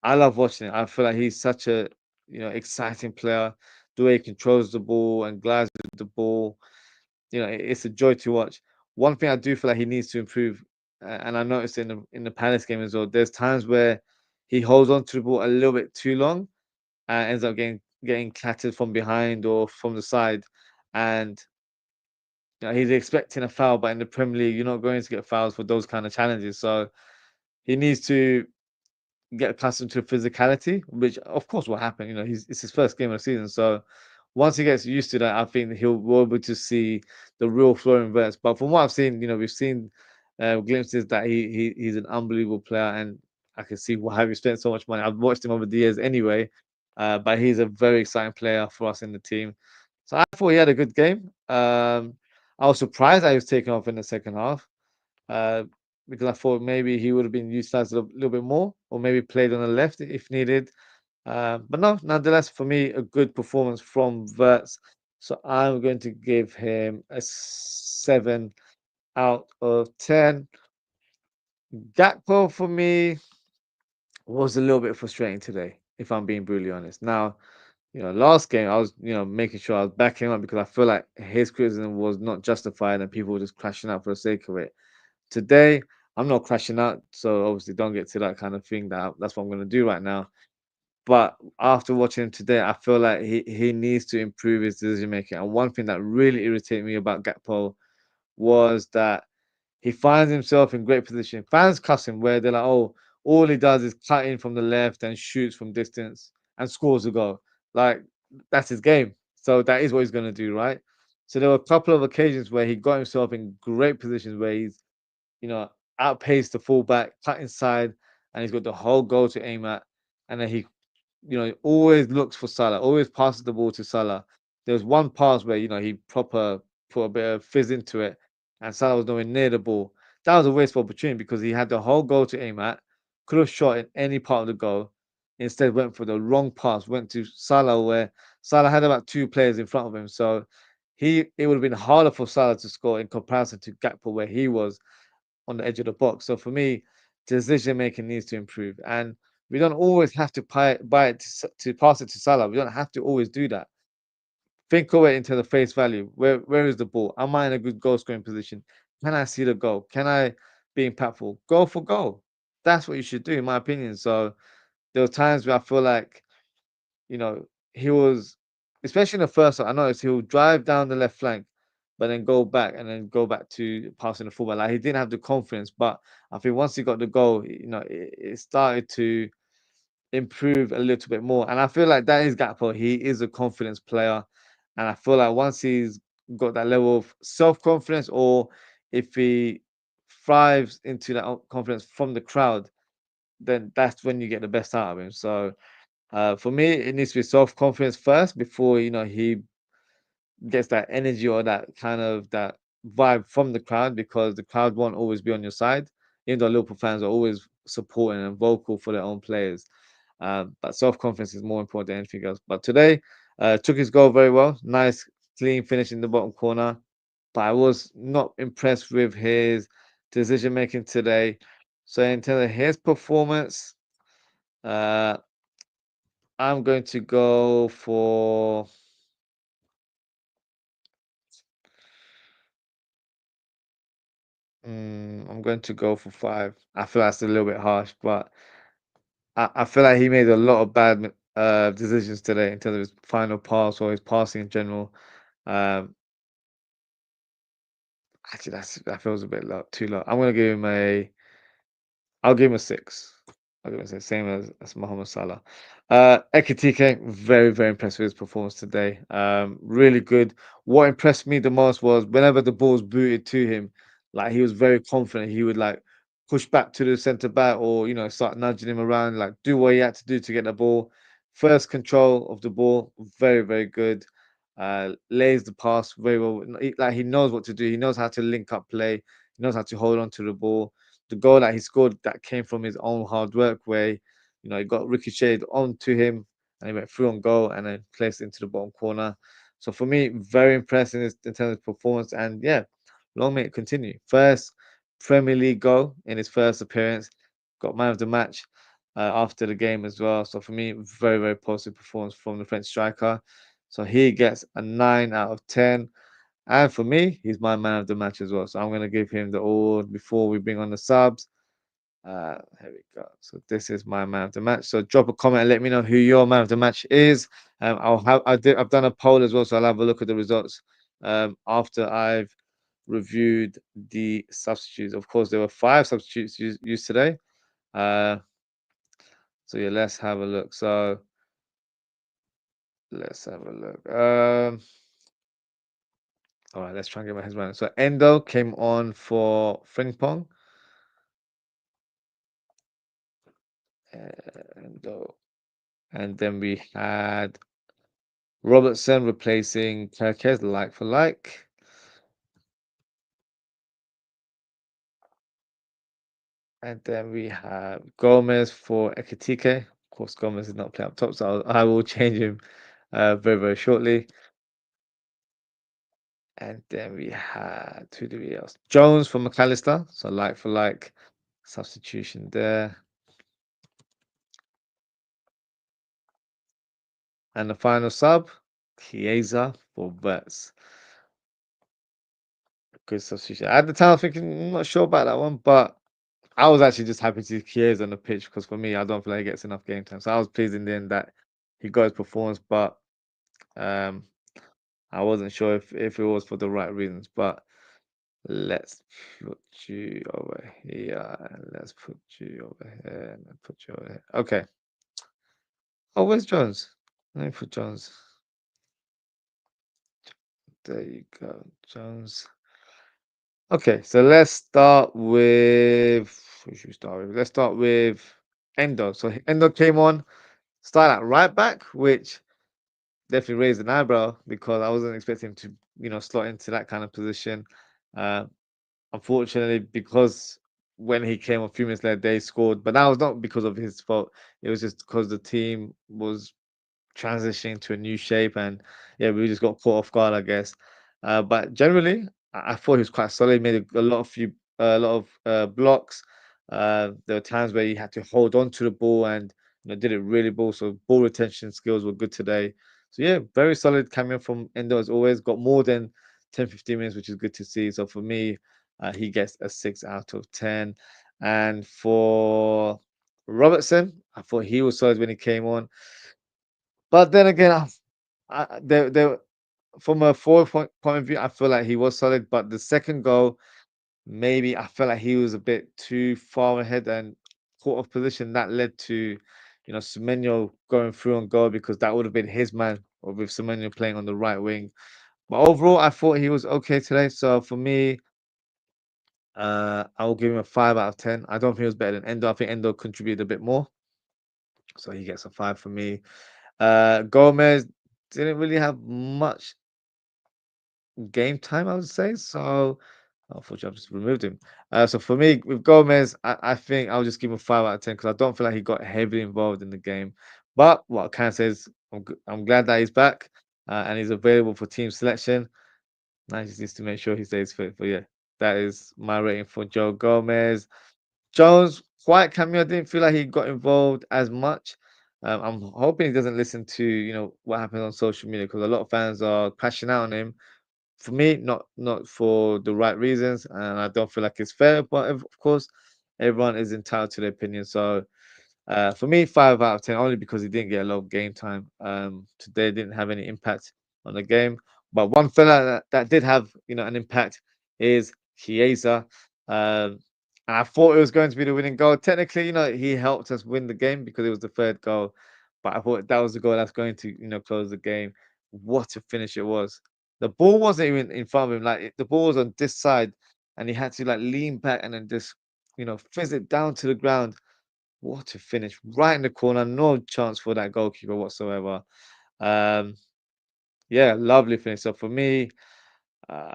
I love watching it. I feel like he's such a exciting player. The way he controls the ball and glides with the ball, it's a joy to watch. One thing I do feel like he needs to improve, and I noticed in the Palace game as well. There's times where he holds on to the ball a little bit too long and ends up getting clattered from behind or from the side, and he's expecting a foul. But in the Premier League, you're not going to get fouls for those kind of challenges. So he needs to get accustomed to physicality, which of course will happen. It's his first game of the season, so once he gets used to that, I think he'll be able to see the real Florian Wirtz. But from what I've seen, we've seen glimpses that he's an unbelievable player, and I can see why we spent so much money. I've watched him over the years anyway, but he's a very exciting player for us in the team. So I thought he had a good game. I was surprised that he was taken off in the second half uh, because I thought maybe he would have been utilized a little bit more, or maybe played on the left if needed. But no, nonetheless, for me, a good performance from Verts. So I'm going to give him a 7 out of 10. Gakpo for me was a little bit frustrating today. if I'm being brutally honest. Now, last game I was, making sure I was backing him up because I feel like his criticism was not justified and people were just crashing out for the sake of it. Today, I'm not crashing out, so obviously don't get to that kind of thing. That's what I'm gonna do right now. But after watching him today, I feel like he needs to improve his decision making. And one thing that really irritated me about Gakpo was that he finds himself in great position. Fans cuss him where they're like, "Oh, all he does is cut in from the left and shoots from distance and scores a goal." Like that's his game. So that is what he's gonna do, right? So there were a couple of occasions where he got himself in great positions where he's, outpaced the fullback, cut inside, and he's got the whole goal to aim at. And then he, always looks for Salah, always passes the ball to Salah. There was one pass where, he proper put a bit of fizz into it, and Salah was nowhere near the ball. That was a waste of opportunity because he had the whole goal to aim at, could have shot in any part of the goal. Instead, went for the wrong pass, went to Salah where Salah had about two players in front of him. So it would have been harder for Salah to score in comparison to Gakpo where he was on the edge of the box. So for me, decision making needs to improve, and we don't always have to buy it to pass it to Salah. We don't have to always do that. Think of it into the face value. Where is the ball? Am I in a good goal scoring position? Can I see the goal? Can I be impactful? Goal for goal. That's what you should do, in my opinion. So there were times where I feel like, you know, he was, especially in the first one, I noticed he'll drive down the left flank, but then go back and then go back to passing the fullback. Like he didn't have the confidence, but I think once he got the goal, it started to improve a little bit more. And I feel like that is Gakpo. He is a confidence player. And I feel like once he's got that level of self confidence, or if he thrives into that confidence from the crowd, then that's when you get the best out of him. So for me, it needs to be self confidence first before he gets that energy or that kind of that vibe from the crowd, because the crowd won't always be on your side. Even though Liverpool fans are always supporting and vocal for their own players, but self confidence is more important than anything else. But today, took his goal very well. Nice, clean finish in the bottom corner. But I was not impressed with his decision making today. So in terms of his performance, uh, I'm going to go for. I'm going to go for 5. I feel that's a little bit harsh, but I feel like he made a lot of bad decisions today in terms of his final pass or his passing in general. Um, Actually, that feels a bit low, too low. I'm gonna give him a. I'll give him a 6. I'll give him a 6, same as Mohamed Salah. Ekitike, very, very impressed with his performance today. Really good. What impressed me the most was whenever the ball was booted to him, like he was very confident. He would like push back to the centre back, or start nudging him around, like do what he had to do to get the ball. First control of the ball, very, very good. Lays the pass very well. Like he knows what to do. He knows how to link up play. He knows how to hold on to the ball. The goal that he scored, that came from his own hard work, where he got ricocheted onto him and he went through on goal and then placed into the bottom corner. So for me, very impressive in terms of performance, and yeah, long may it continue. First Premier League goal in his first appearance, got man of the match after the game as well. So for me, very, very positive performance from the French striker. So he gets a 9 out of 10. And for me, he's my man of the match as well. So I'm going to give him the award before we bring on the subs. Here we go. So this is my man of the match. So drop a comment and let me know who your man of the match is. I've done a poll as well, so I'll have a look at the results after I've reviewed the substitutes. Of course, there were 5 substitutes used today. So yeah, let's have a look. So let's have a look. All right, let's try and get my head around it. So Endo came on for Frimpong. Endo. And then we had Robertson replacing Kerkez, like for like. And then we have Gomez for Ekitike. Of course, Gomez is not playing up top, so I will change him very, very shortly. And then we had, who do we else? Jones for McAllister. So like for like substitution there. And the final sub, Chiesa for Verts. Good substitution. At the time, I was thinking, I'm not sure about that one, but I was actually just happy to see Chiesa on the pitch because for me, I don't feel like he gets enough game time. So I was pleased in the end that he got his performance, but um, I wasn't sure if it was for the right reasons. But let's put you over here. And let's put you over here. And let's put you over here. Okay. Oh, where's Jones? Let me put Jones. There you go, Jones. Okay, so let's start with who should we start with? Let's start with Endo. So Endo came on, started at right back, which definitely raised an eyebrow because I wasn't expecting him to, slot into that kind of position. Uh, Unfortunately, because when he came a few minutes later, they scored, but that was not because of his fault. It was just because the team was transitioning to a new shape, and yeah, we just got caught off guard, I guess. But generally, I thought he was quite solid. He made a lot of blocks. There were times where he had to hold on to the ball and did it really well. So ball retention skills were good today. So yeah, very solid cameo from Endo as always. Got more than 10, 15 minutes, which is good to see. So for me, he gets a 6 out of 10. And for Robertson, I thought he was solid when he came on. But then again, there from a forward point of view, I feel like he was solid. But the second goal, maybe I felt like he was a bit too far ahead and caught off position. That led to, Semenyo going through on goal because that would have been his man, or with Semenyo playing on the right wing. But overall, I thought he was okay today. So for me, I will give him a 5 out of 10. I don't think he was better than Endo. I think Endo contributed a bit more, so he gets a 5 for me. Gomez didn't really have much game time, I would say. So unfortunately, I've just removed him. So for me, with Gomez, I think I'll just give him a 5 out of 10 because I don't feel like he got heavily involved in the game. But what I can say is I'm glad that he's back and he's available for team selection. Now he just needs to make sure he stays fit. But yeah, that is my rating for Joe Gomez. Jones, quiet cameo. I didn't feel like he got involved as much. I'm hoping he doesn't listen to what happens on social media because a lot of fans are crashing out on him. For me, not for the right reasons, and I don't feel like it's fair. But of course, everyone is entitled to their opinion. So for me, 5 out of 10, only because he didn't get a lot of game time. Today didn't have any impact on the game. But one fella that did have an impact is Chiesa. And I thought it was going to be the winning goal. Technically, he helped us win the game because it was the third goal. But I thought that was the goal that's going to close the game. What a finish it was! The ball wasn't even in front of him. Like the ball was on this side, and he had to like lean back and then just fizz it down to the ground. What a finish. Right in the corner. No chance for that goalkeeper whatsoever. Um, yeah, lovely finish. So for me, uh,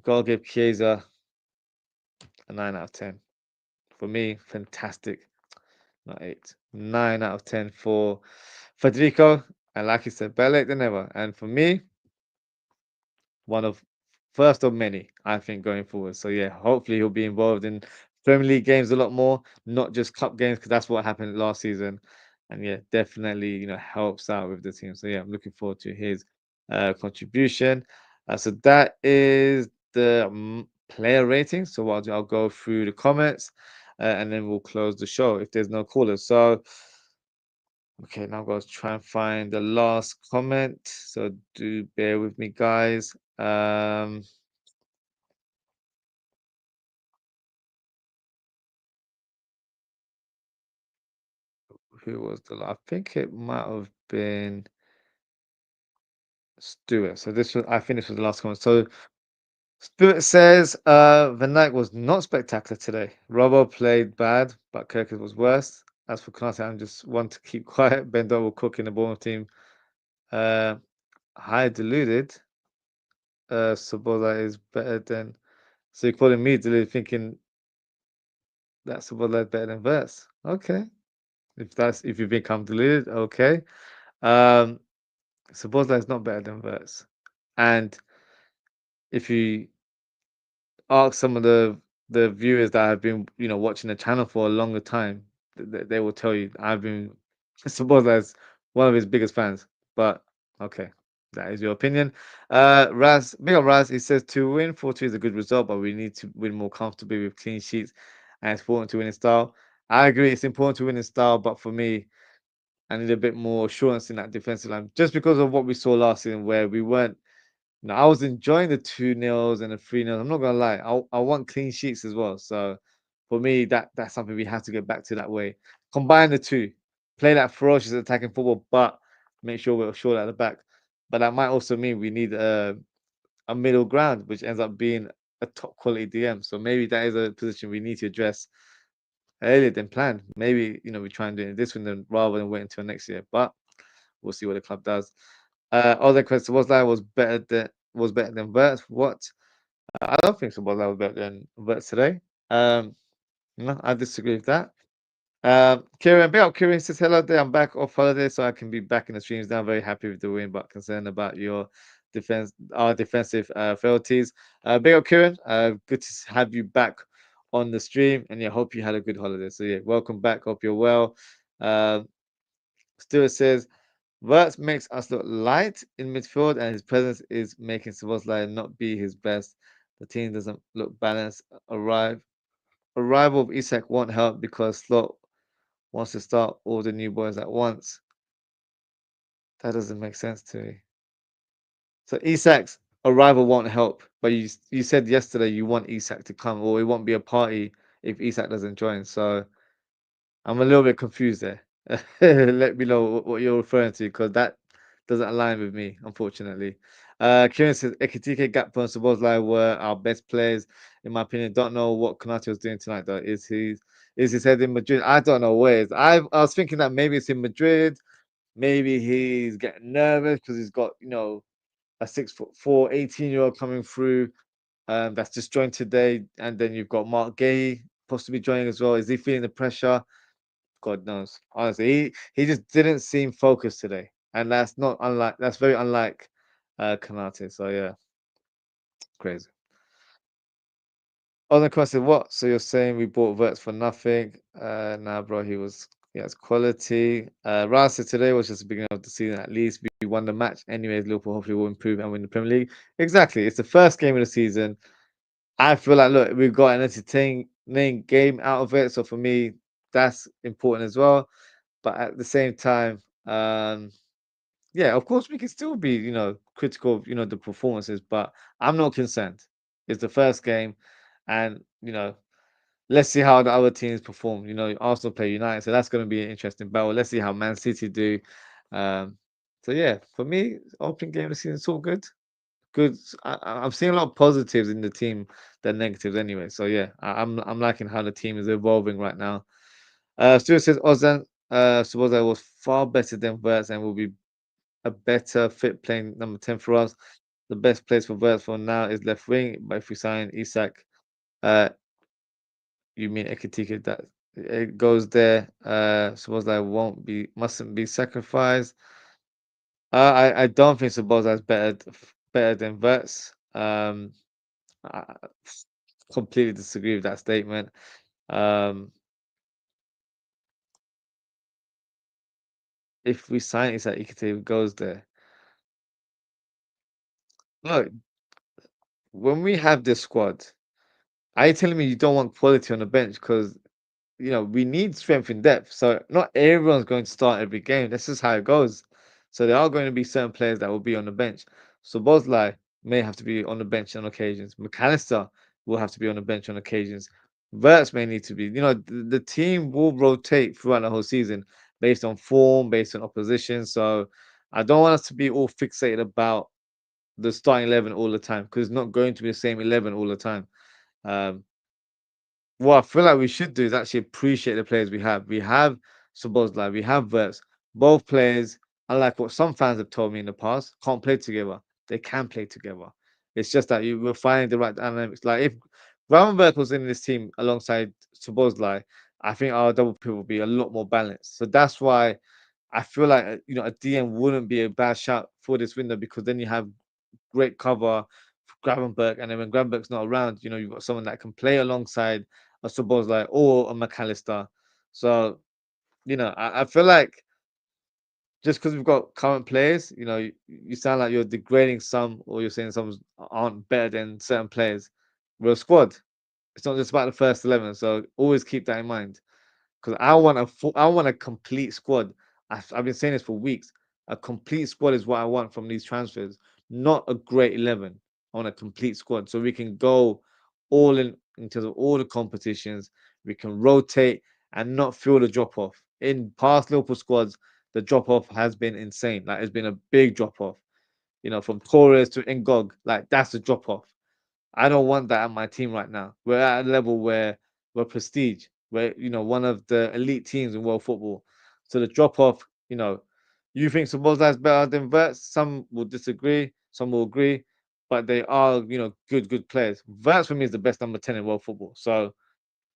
goal give Chiesa a 9 out of 10. For me, fantastic. Not 8. 9 out of 10 for Federico. And like you said, better late than never. And for me, one of first of many, I think, going forward. So yeah, hopefully he'll be involved in Premier League games a lot more, not just cup games, because that's what happened last season. And yeah, definitely, helps out with the team. So yeah, I'm looking forward to his contribution. So that is the player rating. So what I'll go through the comments and then we'll close the show if there's no callers. So okay, now I'm going to try and find the last comment. So do bear with me, guys. Who was the last? I think it might have been Stuart. So this was, I think this was the last comment. So Stuart says, Van Dijk was not spectacular today. Robbo played bad, but Kirkers was worse. As for Konate, I'm just one to keep quiet. Bendo will cook in the Bournemouth team. Uh, High deluded. Sobola is better than. So you're calling me deluded, thinking that's Sobola better than Verse. Okay. If you become deluded, okay. Um, Sobola is not better than Verse. And if you ask some of the viewers that have been watching the channel for a longer time, they will tell you I've been Sobola as one of his biggest fans. But okay, that is your opinion. Big up Raz, he says to win 4-2 is a good result, but we need to win more comfortably with clean sheets and it's important to win in style. I agree, it's important to win in style, but for me, I need a bit more assurance in that defensive line just because of what we saw last season where we weren't. I was enjoying the 2-0s and the 3-0s. I'm not gonna lie. I want clean sheets as well. So for me, that's something we have to get back to that way. Combine the two, play that ferocious attacking football, but make sure we're sure at the back. But that might also mean we need a middle ground, which ends up being a top quality DM. So maybe that is a position we need to address earlier than planned. Maybe we try and do it this window rather than wait until next year. But we'll see what the club does. Other question was that was better than Verts. What? I don't think so. Was that was better than Verts today. No, I disagree with that. Kieran, big up Kieran says hello there. I'm back off holiday, so I can be back in the streams now. Very happy with the win, but concerned about your our defensive frailties. Big up Kieran. Good to have you back on the stream, and yeah, hope you had a good holiday. So yeah, welcome back. Hope you're well. Stuart says Wirtz makes us look light in midfield, and his presence is making Szoboszlai not be his best. The team doesn't look balanced. Arrival of Isak won't help because Slot wants to start all the new boys at once. That doesn't make sense to me. So Isak's arrival won't help, but you said yesterday you want Isak to come, or it won't be a party if Isak doesn't join. So I'm a little bit confused there. Let me know what you're referring to because that doesn't align with me, unfortunately. Kieran says Ekitike, Gakpo, and Szoboszlai were our best players, in my opinion. Don't know what Konate was doing tonight, though. Is his head in Madrid? I don't know where it's. I was thinking that maybe it's in Madrid. Maybe he's getting nervous because he's got a 6'4", 18-year-old coming through. That's just joined today, and then you've got Mark Gay possibly joining as well. Is he feeling the pressure? God knows. Honestly, he just didn't seem focused today, and that's not unlike. That's very unlike Kanate. So yeah, crazy. Other question: What? So you're saying we bought Verts for nothing? Nah, bro. He has quality. Rasa today was just the beginning of the season. At least we won the match. Anyways, Liverpool hopefully will improve and win the Premier League. Exactly. It's the first game of the season. I feel like look, we've got an entertaining game out of it. So for me, that's important as well. But at the same time, yeah, of course we can still be, critical of, the performances, but I'm not concerned. It's the first game, and let's see how the other teams perform. Arsenal play United, so that's going to be an interesting battle. Let's see how Man City do. Um, so yeah, for me, opening game of the season, it's all good. Good. I'm seeing a lot of positives in the team than negatives anyway. So yeah, I'm liking how the team is evolving right now. Stuart says Ozan Szoboszlai was far better than Verts and will be a better fit playing number 10 for us. The best place for Verts for now is left wing, but if we sign Isak, uh, you mean Ekitike that it goes there. Szoboszlai mustn't be sacrificed. I don't think Szoboszlai is better than Verts. I completely disagree with that statement. Um, if we sign Isak Ekitike goes there. Look, when we have this squad, are you telling me you don't want quality on the bench? Because we need strength in depth. So not everyone's going to start every game. This is how it goes. So there are going to be certain players that will be on the bench. So Bosley may have to be on the bench on occasions. McAllister will have to be on the bench on occasions. Verts may need to be. The team will rotate throughout the whole season based on form, based on opposition. So I don't want us to be all fixated about the starting 11 all the time because it's not going to be the same 11 all the time. Um, what I feel like we should do is actually appreciate the players we have. We have Szoboszlai, we have Verts. Both players, unlike what some fans have told me in the past, can't play together. They can play together. It's just that you were finding the right dynamics. Like if Gravenberg was in this team alongside Szoboszlai, I think our double pivot would be a lot more balanced. So that's why I feel like a DM wouldn't be a bad shout for this window because then you have great cover for Gravenberg, and then when Gravenberg's not around, you've got someone that can play alongside a Szoboszlai or a McAllister. So, I feel like just because we've got current players, you sound like you're degrading some, or you're saying some aren't better than certain players. We're a squad. It's not just about the first 11. So always keep that in mind. Because I want a complete squad. I've been saying this for weeks. A complete squad is what I want from these transfers, not a great 11. I want a complete squad so we can go all in terms of all the competitions. We can rotate and not feel the drop off. In past Liverpool squads, the drop off has been insane. Like it's been a big drop off. From Torres to Ngog, like that's a drop off. I don't want that at my team right now. We're at a level where we're prestige. We're, one of the elite teams in world football. So the drop off, you think Sabozda is better than Verts. Some will disagree, some will agree, but they are, good players. Verts for me is the best number 10 in world football. So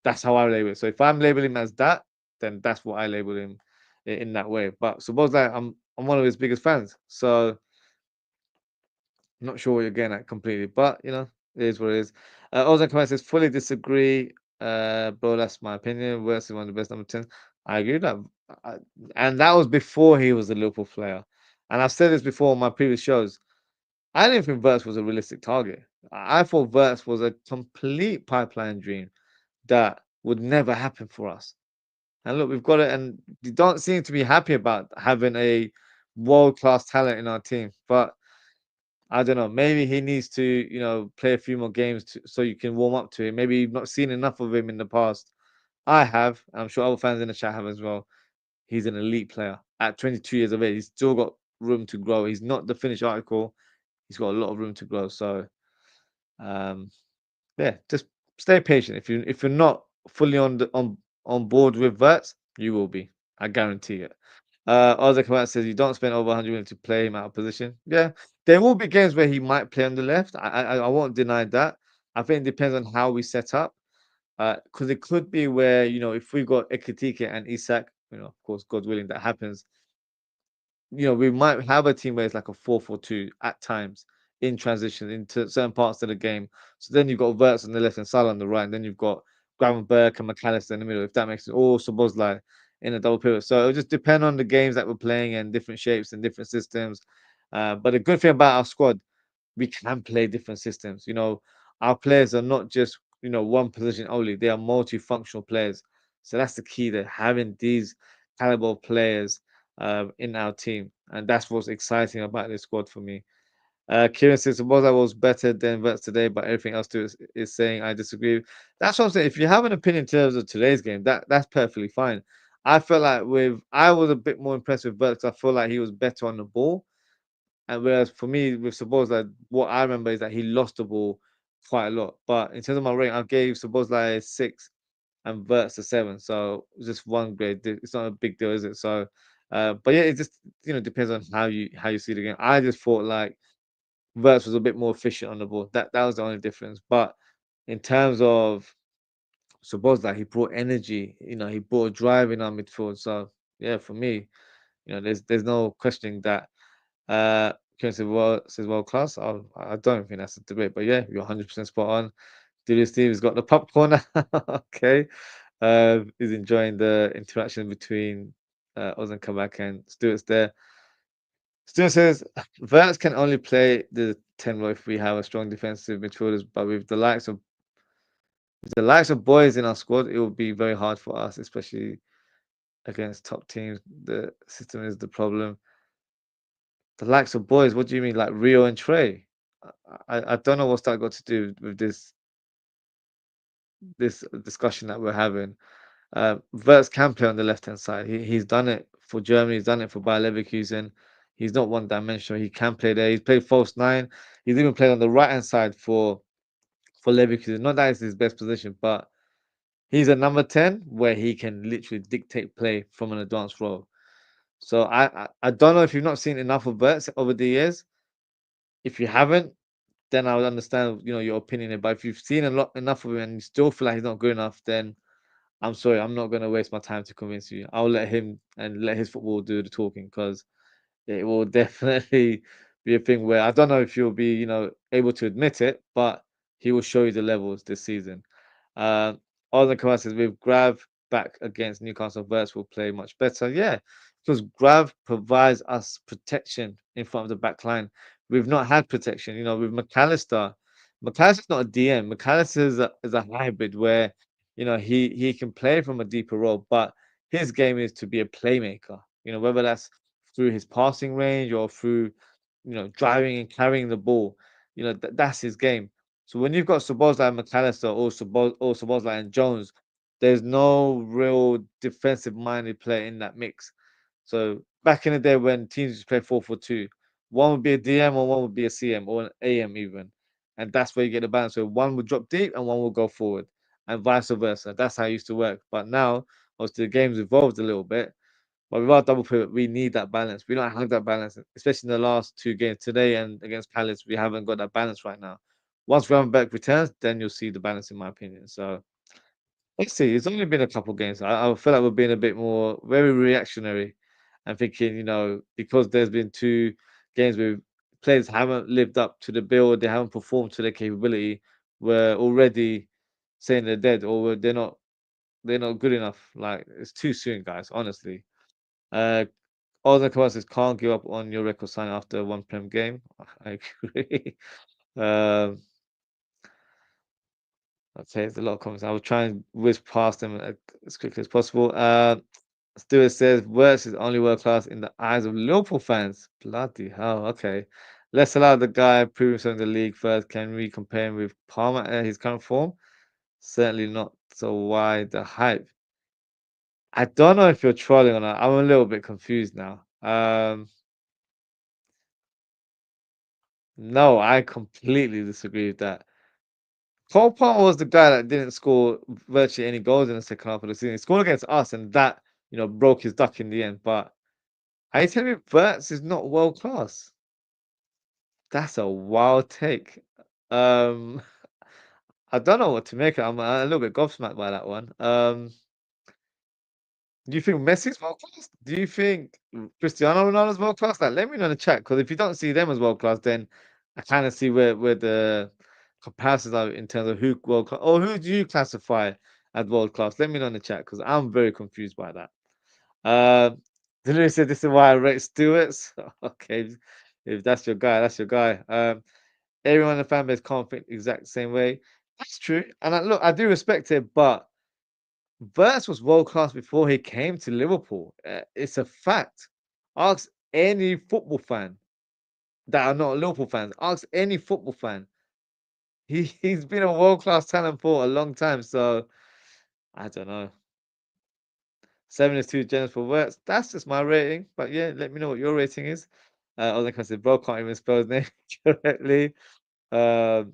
that's how I label it. So if I'm labeling him as that, then that's what I label him in that way. But Sabozda, I'm one of his biggest fans. So I'm not sure what you're getting at completely, but it is what it is. Ozan Kamara says, fully disagree. Bro, that's my opinion. Worst is one of the best number 10. I agree with that. I, and that was before he was a Liverpool player. And I've said this before on my previous shows. I didn't think Verts was a realistic target. I thought Verts was a complete pipeline dream that would never happen for us. And look, we've got it, and you don't seem to be happy about having a world class talent in our team. But I don't know. Maybe he needs to, play a few more games so you can warm up to him. Maybe you've not seen enough of him in the past. I have. I'm sure other fans in the chat have as well. He's an elite player at 22 years of age. He's still got room to grow. He's not the finished article. He's got a lot of room to grow. So, um, yeah, just stay patient. If you're not fully on board with Verts, you will be. I guarantee it. Ozzy Kamat says you don't spend over 100 million to play him out of position. Yeah, there will be games where he might play on the left. I won't deny that. I think it depends on how we set up. Because it could be where if we got Ekitike and Isak, of course, God willing, that happens. We might have a team where it's like a 4-4-2 at times in transition into certain parts of the game. So then you've got Verts on the left and Salah on the right, and then you've got Gravenberg and McAllister in the middle, if that makes sense. Or Szoboszlai in a double pivot. So it'll just depend on the games that we're playing and different shapes and different systems. But the good thing about our squad, we can play different systems. Our players are not just one position only; they are multifunctional players. So that's the key there, having these caliber of players in our team, and that's what's exciting about this squad for me. Kieran says was better than Vets today, but everything else to is saying I disagree. That's what I'm saying. If you have an opinion in terms of today's game, that's perfectly fine. I felt like I was a bit more impressed with Vets. I feel like he was better on the ball. And whereas for me, with Sabozlai, what I remember is that he lost the ball quite a lot. But in terms of my rating, I gave Sabozlai a 6 and Verts a 7. So it's just one grade. It's not a big deal, is it? So, but yeah, it just depends on how you see the game. I just thought like Verts was a bit more efficient on the ball. That was the only difference. But in terms of Sabozlai, he brought energy. He brought a drive in our midfield. So yeah, for me, there's no questioning that. Kieran says world class. I don't think that's a debate, but yeah, you're 100% spot on. Dilly Steve has got the popcorn. Okay. He's enjoying the interaction between Oz and Kabak and Stuart's there. Stuart says Verts can only play the 10 role if we have a strong defensive midfielders, but with the likes of boys in our squad, it will be very hard for us, especially against top teams. The system is the problem. The likes of boys, what do you mean, like Rio and Trey? I don't know what's that got to do with this discussion that we're having. Verts can play on the left hand side. He's done it for Germany. He's done it for Bayer Leverkusen. He's not one dimensional. He can play there. He's played false nine. He's even played on the right hand side for Leverkusen. Not that it's his best position, but he's a number 10 where he can literally dictate play from an advanced role. So I don't know if you've not seen enough of Verts over the years. If you haven't, then I would understand, your opinion. But if you've seen enough of him and you still feel like he's not good enough, then I'm sorry, I'm not going to waste my time to convince you. I'll let him and let his football do the talking because it will definitely be a thing where I don't know if you'll be, able to admit it, but he will show you the levels this season. Arne says with Grav back against Newcastle, Verts will play much better. Yeah, because Grav provides us protection in front of the back line. We've not had protection, with McAllister. McAllister's not a DM. McAllister is a hybrid where, he can play from a deeper role, but his game is to be a playmaker. Whether that's through his passing range or through, driving and carrying the ball. That's his game. So when you've got Szoboszlai and McAllister or Szoboszlai and Jones, there's no real defensive minded player in that mix. So back in the day when teams used to play 4-4-2, one would be a DM or one would be a CM or an AM even. And that's where you get the balance. So one would drop deep and one will go forward and vice versa. That's how it used to work. But now, obviously, the game's evolved a little bit. But with our double pivot, we need that balance. We don't have that balance, especially in the last two games today and against Palace. We haven't got that balance right now. Once back returns, then you'll see the balance, in my opinion. So let's see. It's only been a couple games. I feel like we're being a bit more very reactionary and thinking, because there's been two games where players haven't lived up to the bill, they haven't performed to their capability, we're already saying they're dead or they're not good enough. Like it's too soon, guys. Honestly. Uh, all the says can't give up on your record sign after one prem game. I agree. um, okay, there's a lot of comments. I will try and whiz past them as quickly as possible. Stuart says Wirtz is only world class in the eyes of Liverpool fans. Bloody hell. Okay. Let's allow the guy prove himself in the league first. Can we compare him with Palmer at his current form? Certainly not. So why the hype? I don't know if you're trolling or not. I'm a little bit confused now. No, I completely disagree with that. Cole Palmer was the guy that didn't score virtually any goals in the second half of the season. He scored against us, and that broke his duck in the end. But are you telling me Verts is not world class? That's a wild take. Um, I don't know what to make. I'm a little bit gobsmacked by that one. Do you think Messi's world class? Do you think Cristiano Ronaldo's world class? Like, let me know in the chat because if you don't see them as world class, then I kind of see where the comparisons are in terms of who world class or who do you classify as world class? Let me know in the chat because I'm very confused by that. Delirious said this is why I rate Stewart's. Okay, if that's your guy, that's your guy. Everyone in the fan base can't think the exact same way. That's true, and look, I do respect it, but. Verts was world class before he came to Liverpool. It's a fact. Ask any football fan that are not Liverpool fans. Ask any football fan. He's been a world class talent for a long time. So I don't know. 7 is too generous for Verts. That's just my rating. But yeah, let me know what your rating is. All I can say, bro, can't even spell his name correctly. Um,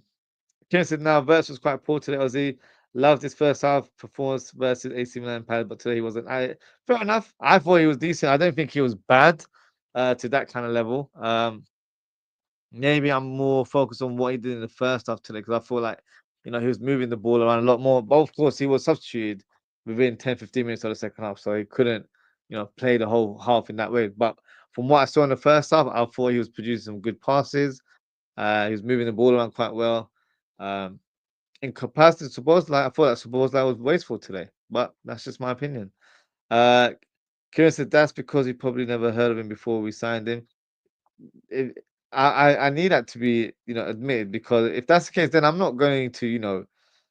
Kieran said, now Verts was quite poor today, Ozzie. Loved his first half performance versus AC Milan Palace, but today he wasn't. Fair enough. I thought he was decent. I don't think he was bad to that kind of level. Maybe I'm more focused on what he did in the first half today because I feel like, he was moving the ball around a lot more. But of course, he was substituted within 10, 15 minutes of the second half. So he couldn't, play the whole half in that way. But from what I saw in the first half, I thought he was producing some good passes. He was moving the ball around quite well. In comparison to Szoboszlai, I thought that Szoboszlai was wasteful today, but that's just my opinion. Uh, Kieran said that's because he probably never heard of him before we signed him. It, I need that to be admitted because if that's the case, then I'm not going to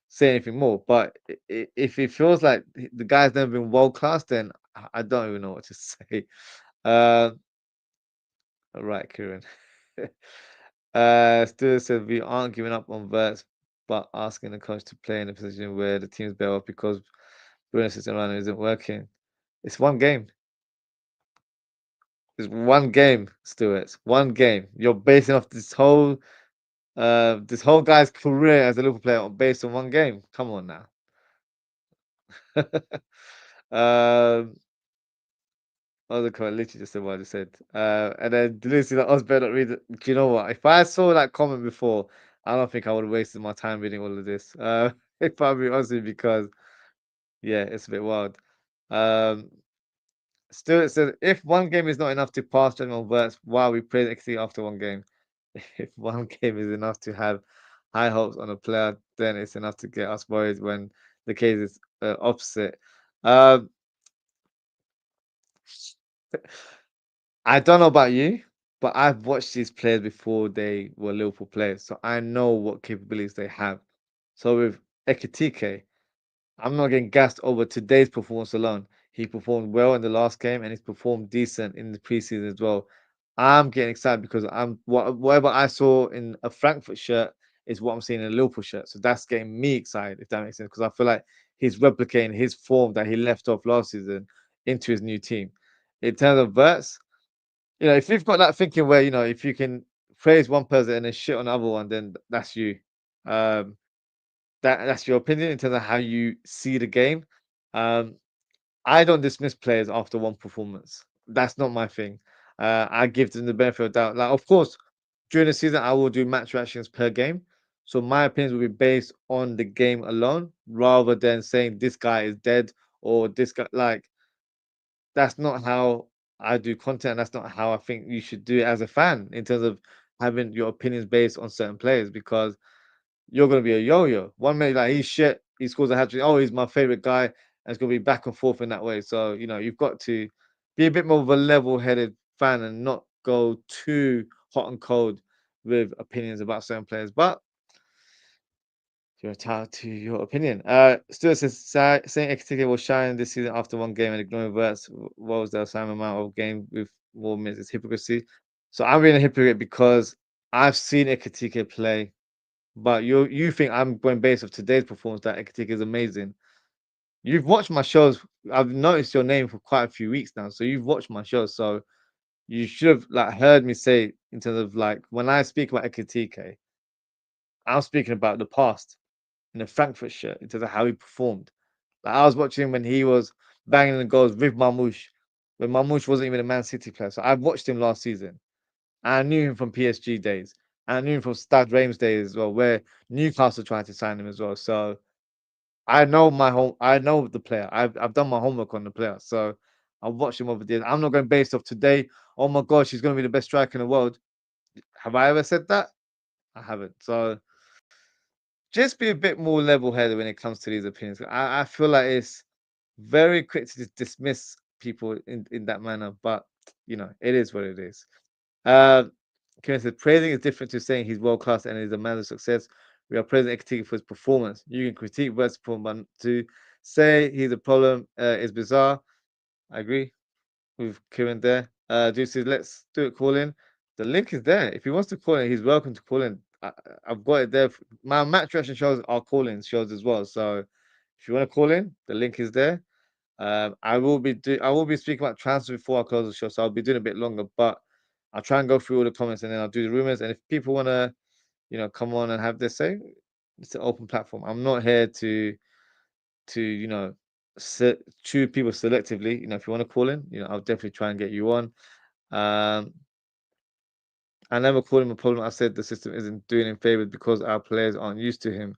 say anything more. But if it feels like the guy's never been world class, then I don't even know what to say. Uh, all right, Kieran. Stuart said we aren't giving up on Verts, but asking the coach to play in a position where the team's better off because Bruno's system running isn't working. It's one game. It's one game, Stuart. It's one game. You're basing off this whole guy's career as a Liverpool player based on one game. Come on now. um, other comment literally just said what I just said. And then Lucy like Ozwrld not read it. Do you know what? If I saw that comment before, I don't think I would have wasted my time reading all of this. If I'm being honest with you, because yeah, it's a bit wild. Um, Still, it said if one game is not enough to pass general verts, why we play XC after one game? If one game is enough to have high hopes on a player, then it's enough to get us worried when the case is opposite. Um, I don't know about you, but I've watched these players before they were Liverpool players, so I know what capabilities they have. So with Ekitike, I'm not getting gassed over today's performance alone. He performed well in the last game and he's performed decent in the preseason as well. I'm getting excited because whatever I saw in a Frankfurt shirt is what I'm seeing in a Liverpool shirt. So that's getting me excited, if that makes sense, because I feel like he's replicating his form that he left off last season into his new team. In terms of Verts, if you've got that thinking where, if you can praise one person and then shit on the other one, then that's you. Um, that's your opinion in terms of how you see the game. Um, I don't dismiss players after one performance. That's not my thing. I give them the benefit of doubt. Like, of course, during the season, I will do match reactions per game. So my opinions will be based on the game alone, rather than saying this guy is dead or this guy. Like, that's not how I do content. That's not how I think you should do it as a fan in terms of having your opinions based on certain players because you're going to be a yo-yo. One minute, like he's shit, he scores a hat trick. Oh, he's my favorite guy, and it's going to be back and forth in that way. So you've got to be a bit more of a level-headed fan and not go too hot and cold with opinions about certain players. But you're entitled to your opinion. Stuart says saying Ekitike will shine this season after one game and ignoring Verts. What was the same amount of game with more minutes? It's hypocrisy. So I'm being a hypocrite because I've seen Ekitike play. But you think I'm going based off today's performance that Ekitike is amazing. You've watched my shows. I've noticed your name for quite a few weeks now. So you've watched my shows. So you should have like heard me say in terms of like when I speak about Ekitike, I'm speaking about the past in the Frankfurt shirt in terms of how he performed. Like I was watching him when he was banging the goals with Marmoush, when Marmoush wasn't even a Man City player. So I've watched him last season. I knew him from PSG days. I knew him from Stade Reims days as well, where Newcastle tried to sign him as well. So I know the player. I've done my homework on the player. So I've watched him over the years. I'm not going based off today. Oh my gosh, he's going to be the best striker in the world. Have I ever said that? I haven't. So just be a bit more level-headed when it comes to these opinions. I feel like it's very quick to just dismiss people in that manner, but it is what it is. Uh, Kieran said, praising is different to saying he's world class and is a man of success. We are praising Ekitike for his performance. You can critique West's performance, but to say he's a problem is bizarre. I agree with Kieran there. Dude says, let's do it. Call in. The link is there. If he wants to call in, he's welcome to call in. I've got it there. My match reaction shows are call-in shows as well. So if you want to call in, the link is there. I will be speaking about transfer before I close the show, so I'll be doing a bit longer, but I'll try and go through all the comments and then I'll do the rumors. And if people want to, come on and have their say, it's an open platform. I'm not here to choose people selectively. If you want to call in, I'll definitely try and get you on. Um, I never called him a problem. I said the system isn't doing him favors because our players aren't used to him.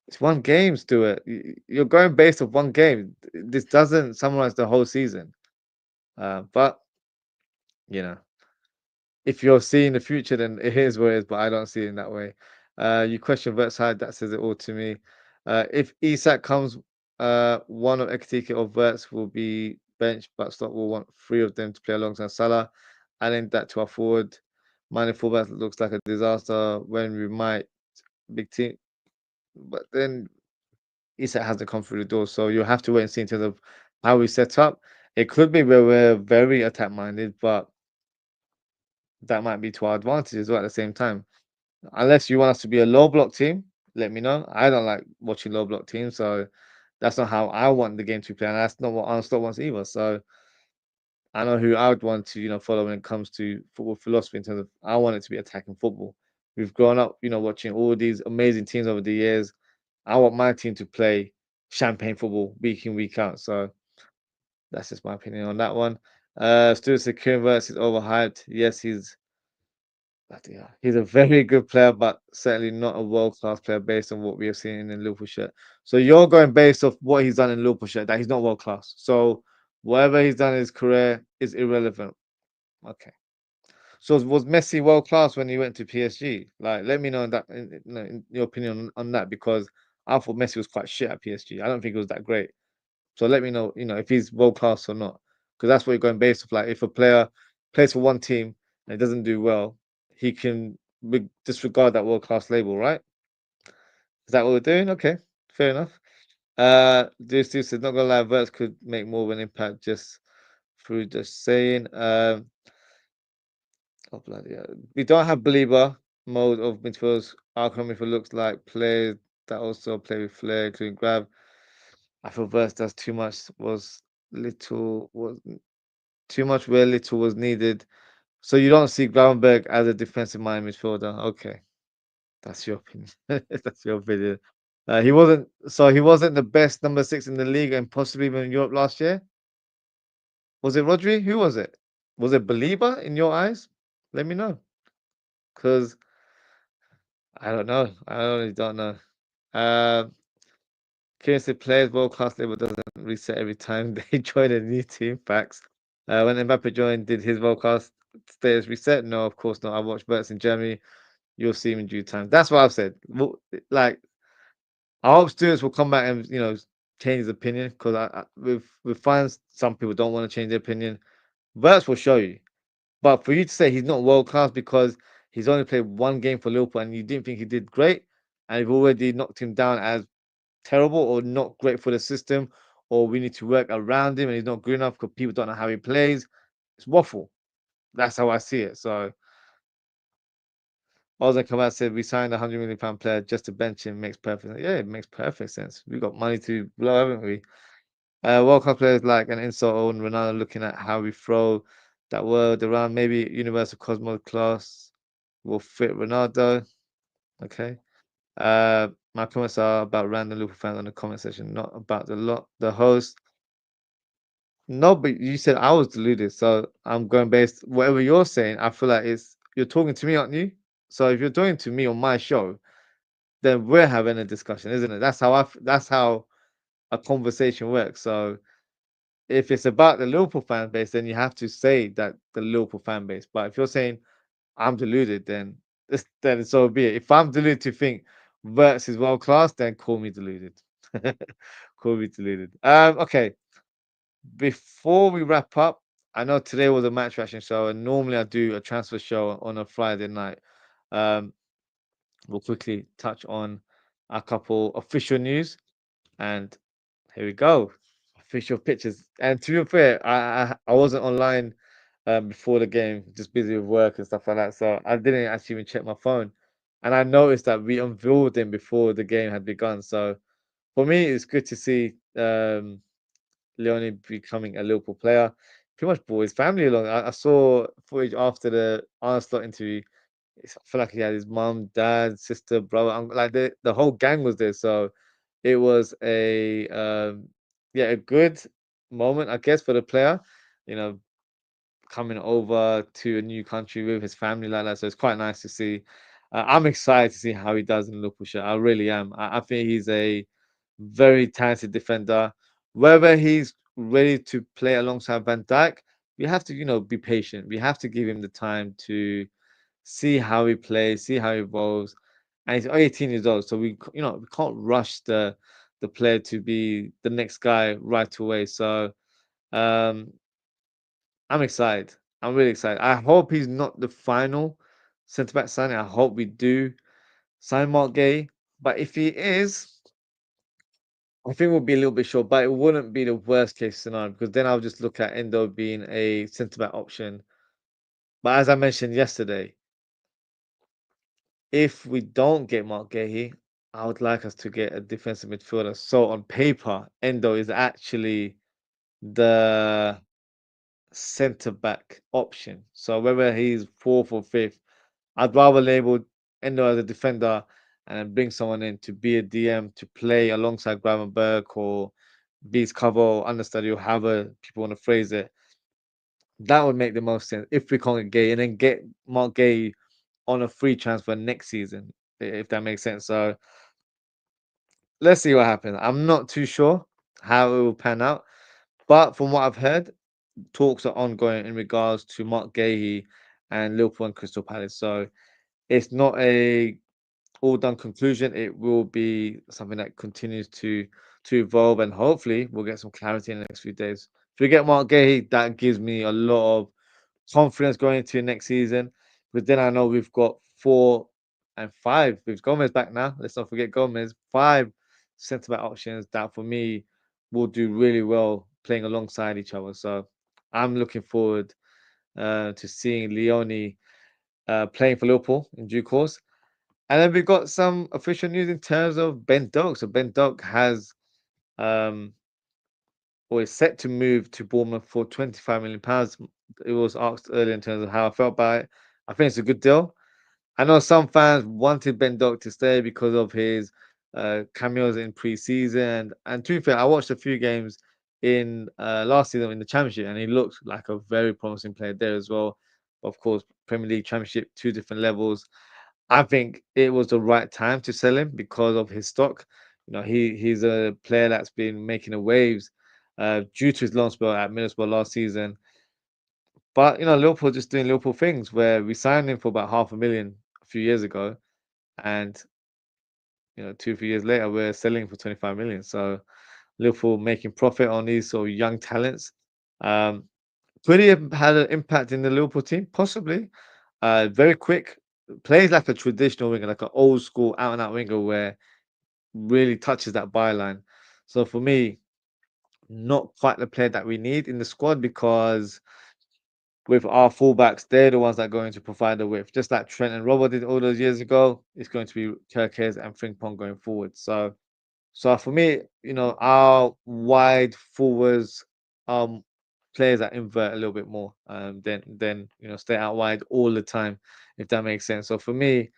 It's one game, Stuart. You're going based off one game. This doesn't summarize the whole season. But you know, if you're seeing the future, then it is what it is. But I don't see it in that way. You question Vert's side, that says it all to me. If Isak comes, one of Ekitike or Vert's will be benched, but Stock will want three of them to play alongside Salah. Adding that to our forward, minor fullback looks like a disaster when we might big team. But then Isak hasn't come through the door, so you'll have to wait and see in terms of how we set up. It could be where we're very attack minded, but that might be to our advantage as well at the same time. Unless you want us to be a low block team, let me know. I don't like watching low block teams, so that's not how I want the game to play, and that's not what Arne wants either. So I know who I would want to, follow when it comes to football philosophy in terms of I want it to be attacking football. We've grown up, watching all these amazing teams over the years. I want my team to play champagne football week in, week out. So that's just my opinion on that one. Stuart Secure versus overhyped. Yes, he's a very good player, but certainly not a world-class player based on what we have seen in the Liverpool shirt. So you're going based off what he's done in Liverpool shirt, that he's not world-class. So whatever he's done in his career is irrelevant. Okay. So was Messi world-class when he went to PSG? Like, let me know in your opinion on that, because I thought Messi was quite shit at PSG. I don't think it was that great. So let me know, if he's world-class or not. because that's what you're going based off. Like if a player plays for one team and it doesn't do well, he can disregard that world class label, right? Is that what we're doing? Okay, fair enough. This said, not gonna lie, Verts could make more of an impact just through just saying. Oh bloody hell. We don't have believer mode of midfielders. Our midfield looks like players that also play with flair, including grab. I feel Verts does too much. Was too much where little was needed. So you don't see Gravenberg as a defensive minded midfielder. Okay, that's your opinion. That's your opinion. He wasn't the best number 6 in the league and possibly even in Europe last year. Was it Rodri? Who was it? Was it Belieber in your eyes? Let me know. Because I don't know. I honestly don't know. Um Curious if players world class level doesn't reset every time they join a new team. Facts. When Mbappe joined, did his world class status reset? No, of course not. I watched Bert's in Germany. You'll see him in due time. That's what I've said. Like, I hope students will come back and change his opinion because with fans, some people don't want to change their opinion. Verts will show you. But for you to say he's not world class because he's only played one game for Liverpool and you didn't think he did great, and you've already knocked him down as terrible or not great for the system, or we need to work around him and he's not good enough because people don't know how he plays. It's waffle. That's how I see it. So Ozzy come out and said we signed £100 million player just to bench him makes perfect sense. Yeah, it makes perfect sense. We've got money to blow, haven't we? World Cup players like an insult on Ronaldo looking at how we throw that word around. Maybe universal cosmos class will fit Ronaldo. Okay. My comments are about random Liverpool fans on the comment section, not about the host. No, but you said I was deluded, so I'm going based whatever you're saying. I feel like you're talking to me, aren't you? So if you're talking to me on my show, then we're having a discussion, isn't it? That's how a conversation works. So if it's about the Liverpool fan base, then you have to say that the Liverpool fan base. But if you're saying I'm deluded, then so be it. If I'm deluded to think Verts is world class, then call me deluded. Call me deluded. Okay. Before we wrap up, I know today was a match reaction show, and normally I do a transfer show on a Friday night. Um, we'll quickly touch on a couple official news, and here we go. Official pictures. And to be fair, I wasn't online before the game, just busy with work and stuff like that. So I didn't actually even check my phone. And I noticed that we unveiled him before the game had begun. So for me, it's good to see Leone becoming a Liverpool player. Pretty much brought his family along. I saw footage after the Arne interview. I feel like he had his mum, dad, sister, brother, uncle, like the whole gang was there. So it was a good moment, I guess, for the player. You know, coming over to a new country with his family like that. So it's quite nice to see. I'm excited to see how he does in the Liverpool shirt. I really am. I think he's a very talented defender. Whether he's ready to play alongside Van Dijk, we have to, be patient. We have to give him the time to see how he plays, see how he evolves. And he's only 18 years old, so we can't rush the player to be the next guy right away. So um, I'm excited. I'm really excited. I hope he's not the final centre back signing. I hope we do sign Mark Gay. But if he is, I think we'll be a little bit short, but it wouldn't be the worst case scenario because then I'll just look at Endo being a centre back option. But as I mentioned yesterday, if we don't get Mark Gay, I would like us to get a defensive midfielder. So on paper, Endo is actually the centre back option. So whether he's fourth or fifth, I'd rather label Endo as a defender and then bring someone in to be a DM to play alongside Gravenberg or be his cover or understudy or however people want to phrase it. That would make the most sense if we can't get Gay and then get Mark Gay on a free transfer next season, if that makes sense. So let's see what happens. I'm not too sure how it will pan out, but from what I've heard, talks are ongoing in regards to Mark Gahey and Liverpool and Crystal Palace. So it's not a all done conclusion. It will be something that continues to evolve, and hopefully we'll get some clarity in the next few days. If we get Mark Gahey, that gives me a lot of confidence going into next season. But then I know we've got 4 and 5 with Gomez back now. Let's not forget Gomez. 5 centre back options that for me will do really well playing alongside each other. So I'm looking forward to seeing Leone playing for Liverpool in due course. And then we've got some official news in terms of Ben Doak. So Ben Doak has um, or is set to move to Bournemouth for £25 million. It was asked earlier in terms of how I felt about it. I think it's a good deal. I know some fans wanted Ben Doak to stay because of his cameos in pre-season. And to be fair, I watched a few games in last season in the Championship, and he looked like a very promising player there as well. Of course, Premier League, Championship, 2 different levels. I think it was the right time to sell him because of his stock. He's a player that's been making the waves due to his loan spell at Middlesbrough last season. But Liverpool just doing Liverpool things where we signed him for about 500,000 a few years ago, and 2 3 years later we're selling for 25 million. So Liverpool making profit on these sort of young talents. Um, could he have had an impact in the Liverpool team? Possibly. Very quick, plays like a traditional winger, like an old school out and out winger where really touches that byline. So for me, not quite the player that we need in the squad because with our fullbacks, they're the ones that are going to provide the width. Just like Trent and Robert did all those years ago, it's going to be Kirkes and Frimpong going forward. So for me, our wide forwards players that invert a little bit more than stay out wide all the time, if that makes sense. So for me,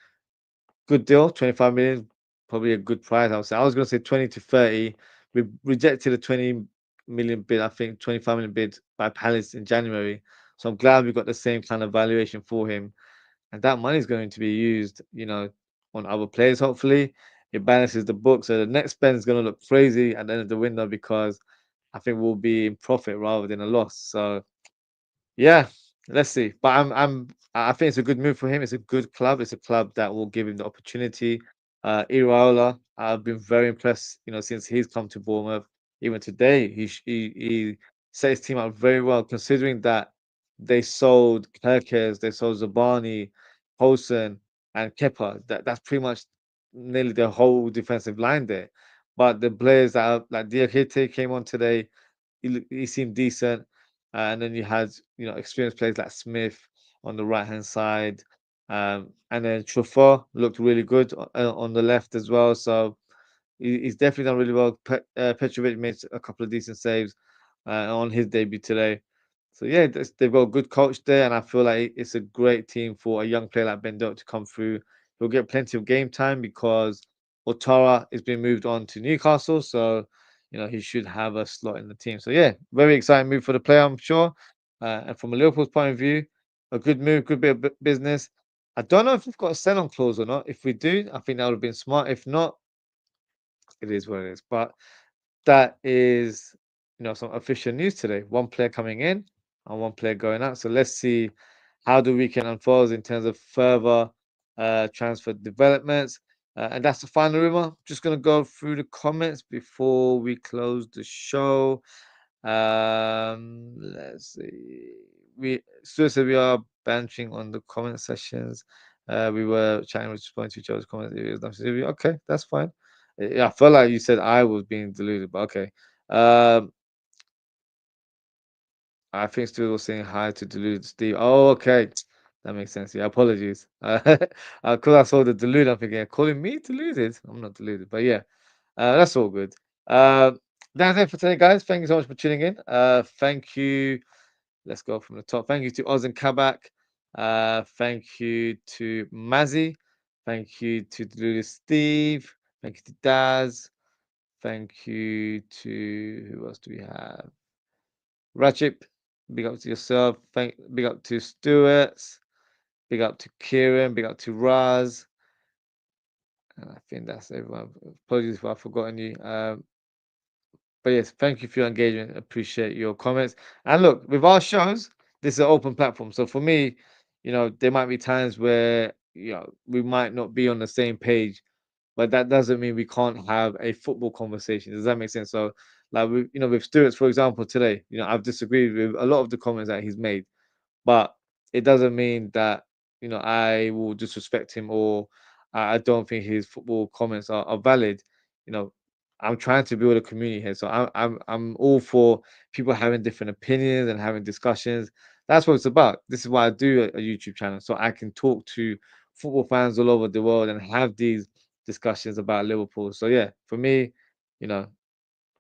good deal, 25 million, probably a good price. I would say. I was going to say 20 to 30. We rejected a 20 million bid, I think 25 million bid by Palace in January. So I'm glad we got the same kind of valuation for him. And that money is going to be used, on other players, hopefully. It balances the book. So the next spend is going to look crazy at the end of the window because I think we'll be in profit rather than a loss. So yeah, let's see. But I think it's a good move for him. It's a good club. It's a club that will give him the opportunity. Iraola, I've been very impressed, since he's come to Bournemouth. Even today, he set his team up very well, considering that they sold Kerkez, they sold Zabani, Poulsen, and Kepa. That's pretty much nearly the whole defensive line there. But the players that are, like Diakite came on today, he seemed decent. And then you had, experienced players like Smith on the right hand side. And then Truffert looked really good on the left as well. So he's definitely done really well. Petrovic made a couple of decent saves on his debut today. So yeah, they've got a good coach there, and I feel like it's a great team for a young player like Bendot to come through. He'll get plenty of game time because Otara is being moved on to Newcastle, so he should have a slot in the team. So yeah, very exciting move for the player, I'm sure. And from a Liverpool's point of view, a good move, good bit of business. I don't know if we've got a sell-on clause or not. If we do, I think that would have been smart. If not, it is what it is. But that is, some official news today. One player coming in and one player going out. So let's see how the weekend unfolds in terms of further transfer developments. And that's the final rumor. Just gonna go through the comments before we close the show. Let's see. Stuart said we are banching on the comment sessions. We were chatting, responding to each other's comments. It was nothing to do. Okay, that's fine. Yeah, I felt like you said I was being deluded, but okay. Um, I think Stu was saying hi to deluded Steve. Oh, okay. That makes sense. Yeah, apologies. Because I saw the deluded, I'm thinking, calling me deluded? I'm not deluded, but yeah, that's all good. Uh, that's it for today, guys. Thank you so much for tuning in. Thank you. Let's go from the top. Thank you to Oz and Kabak. Thank you to Mazzy. Thank you to deluded Steve. Thank you to Daz. Thank you to who else do we have? Ratchet, big up to yourself. Big up to Stuart. Big up to Kieran. Big up to Raz. And I think that's everyone. Apologies if I've forgotten you. But yes, thank you for your engagement. Appreciate your comments. And look, with our shows, this is an open platform. So for me, there might be times where we might not be on the same page, but that doesn't mean we can't have a football conversation. Does that make sense? So Like with with Stewart's, for example, today, I've disagreed with a lot of the comments that he's made, but it doesn't mean that I will disrespect him, or I don't think his football comments are valid. You know, I'm trying to build a community here, so I'm all for people having different opinions and having discussions. That's what it's about. This is why I do a YouTube channel, so I can talk to football fans all over the world and have these discussions about Liverpool. So yeah, for me, you know,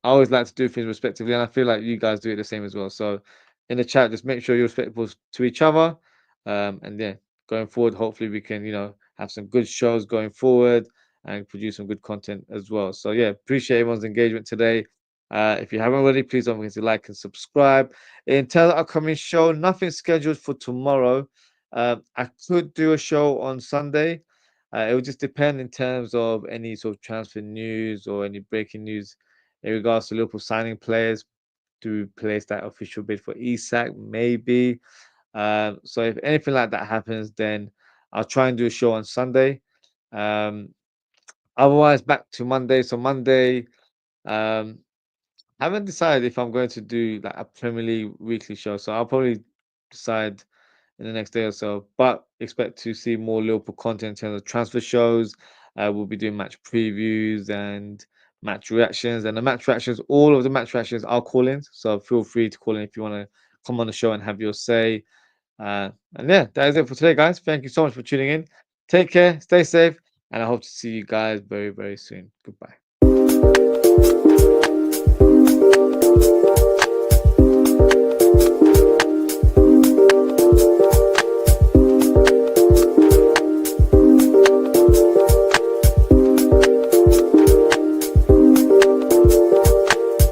I always like to do things respectively, and I feel like you guys do it the same as well. So in the chat, just make sure you're respectful to each other. And yeah, going forward, hopefully we can, have some good shows going forward and produce some good content as well. So yeah, appreciate everyone's engagement today. If you haven't already, please don't forget to like and subscribe. In terms of upcoming show, nothing scheduled for tomorrow. I could do a show on Sunday. It would just depend in terms of any sort of transfer news or any breaking news in regards to Liverpool signing players to place that official bid for Isak, maybe. So if anything like that happens, then I'll try and do a show on Sunday. Um, Otherwise, back to Monday. So Monday, um, I haven't decided if I'm going to do like a Premier League weekly show. So I'll probably decide in the next day or so. But expect to see more Liverpool content in terms of transfer shows. We'll be doing match previews and match reactions. And the match reactions, all of the match reactions are call ins. So feel free to call in if you want to come on the show and have your say. And yeah, that is it for today, guys. Thank you so much for tuning in. Take care, stay safe, and I hope to see you guys very, very soon. Goodbye.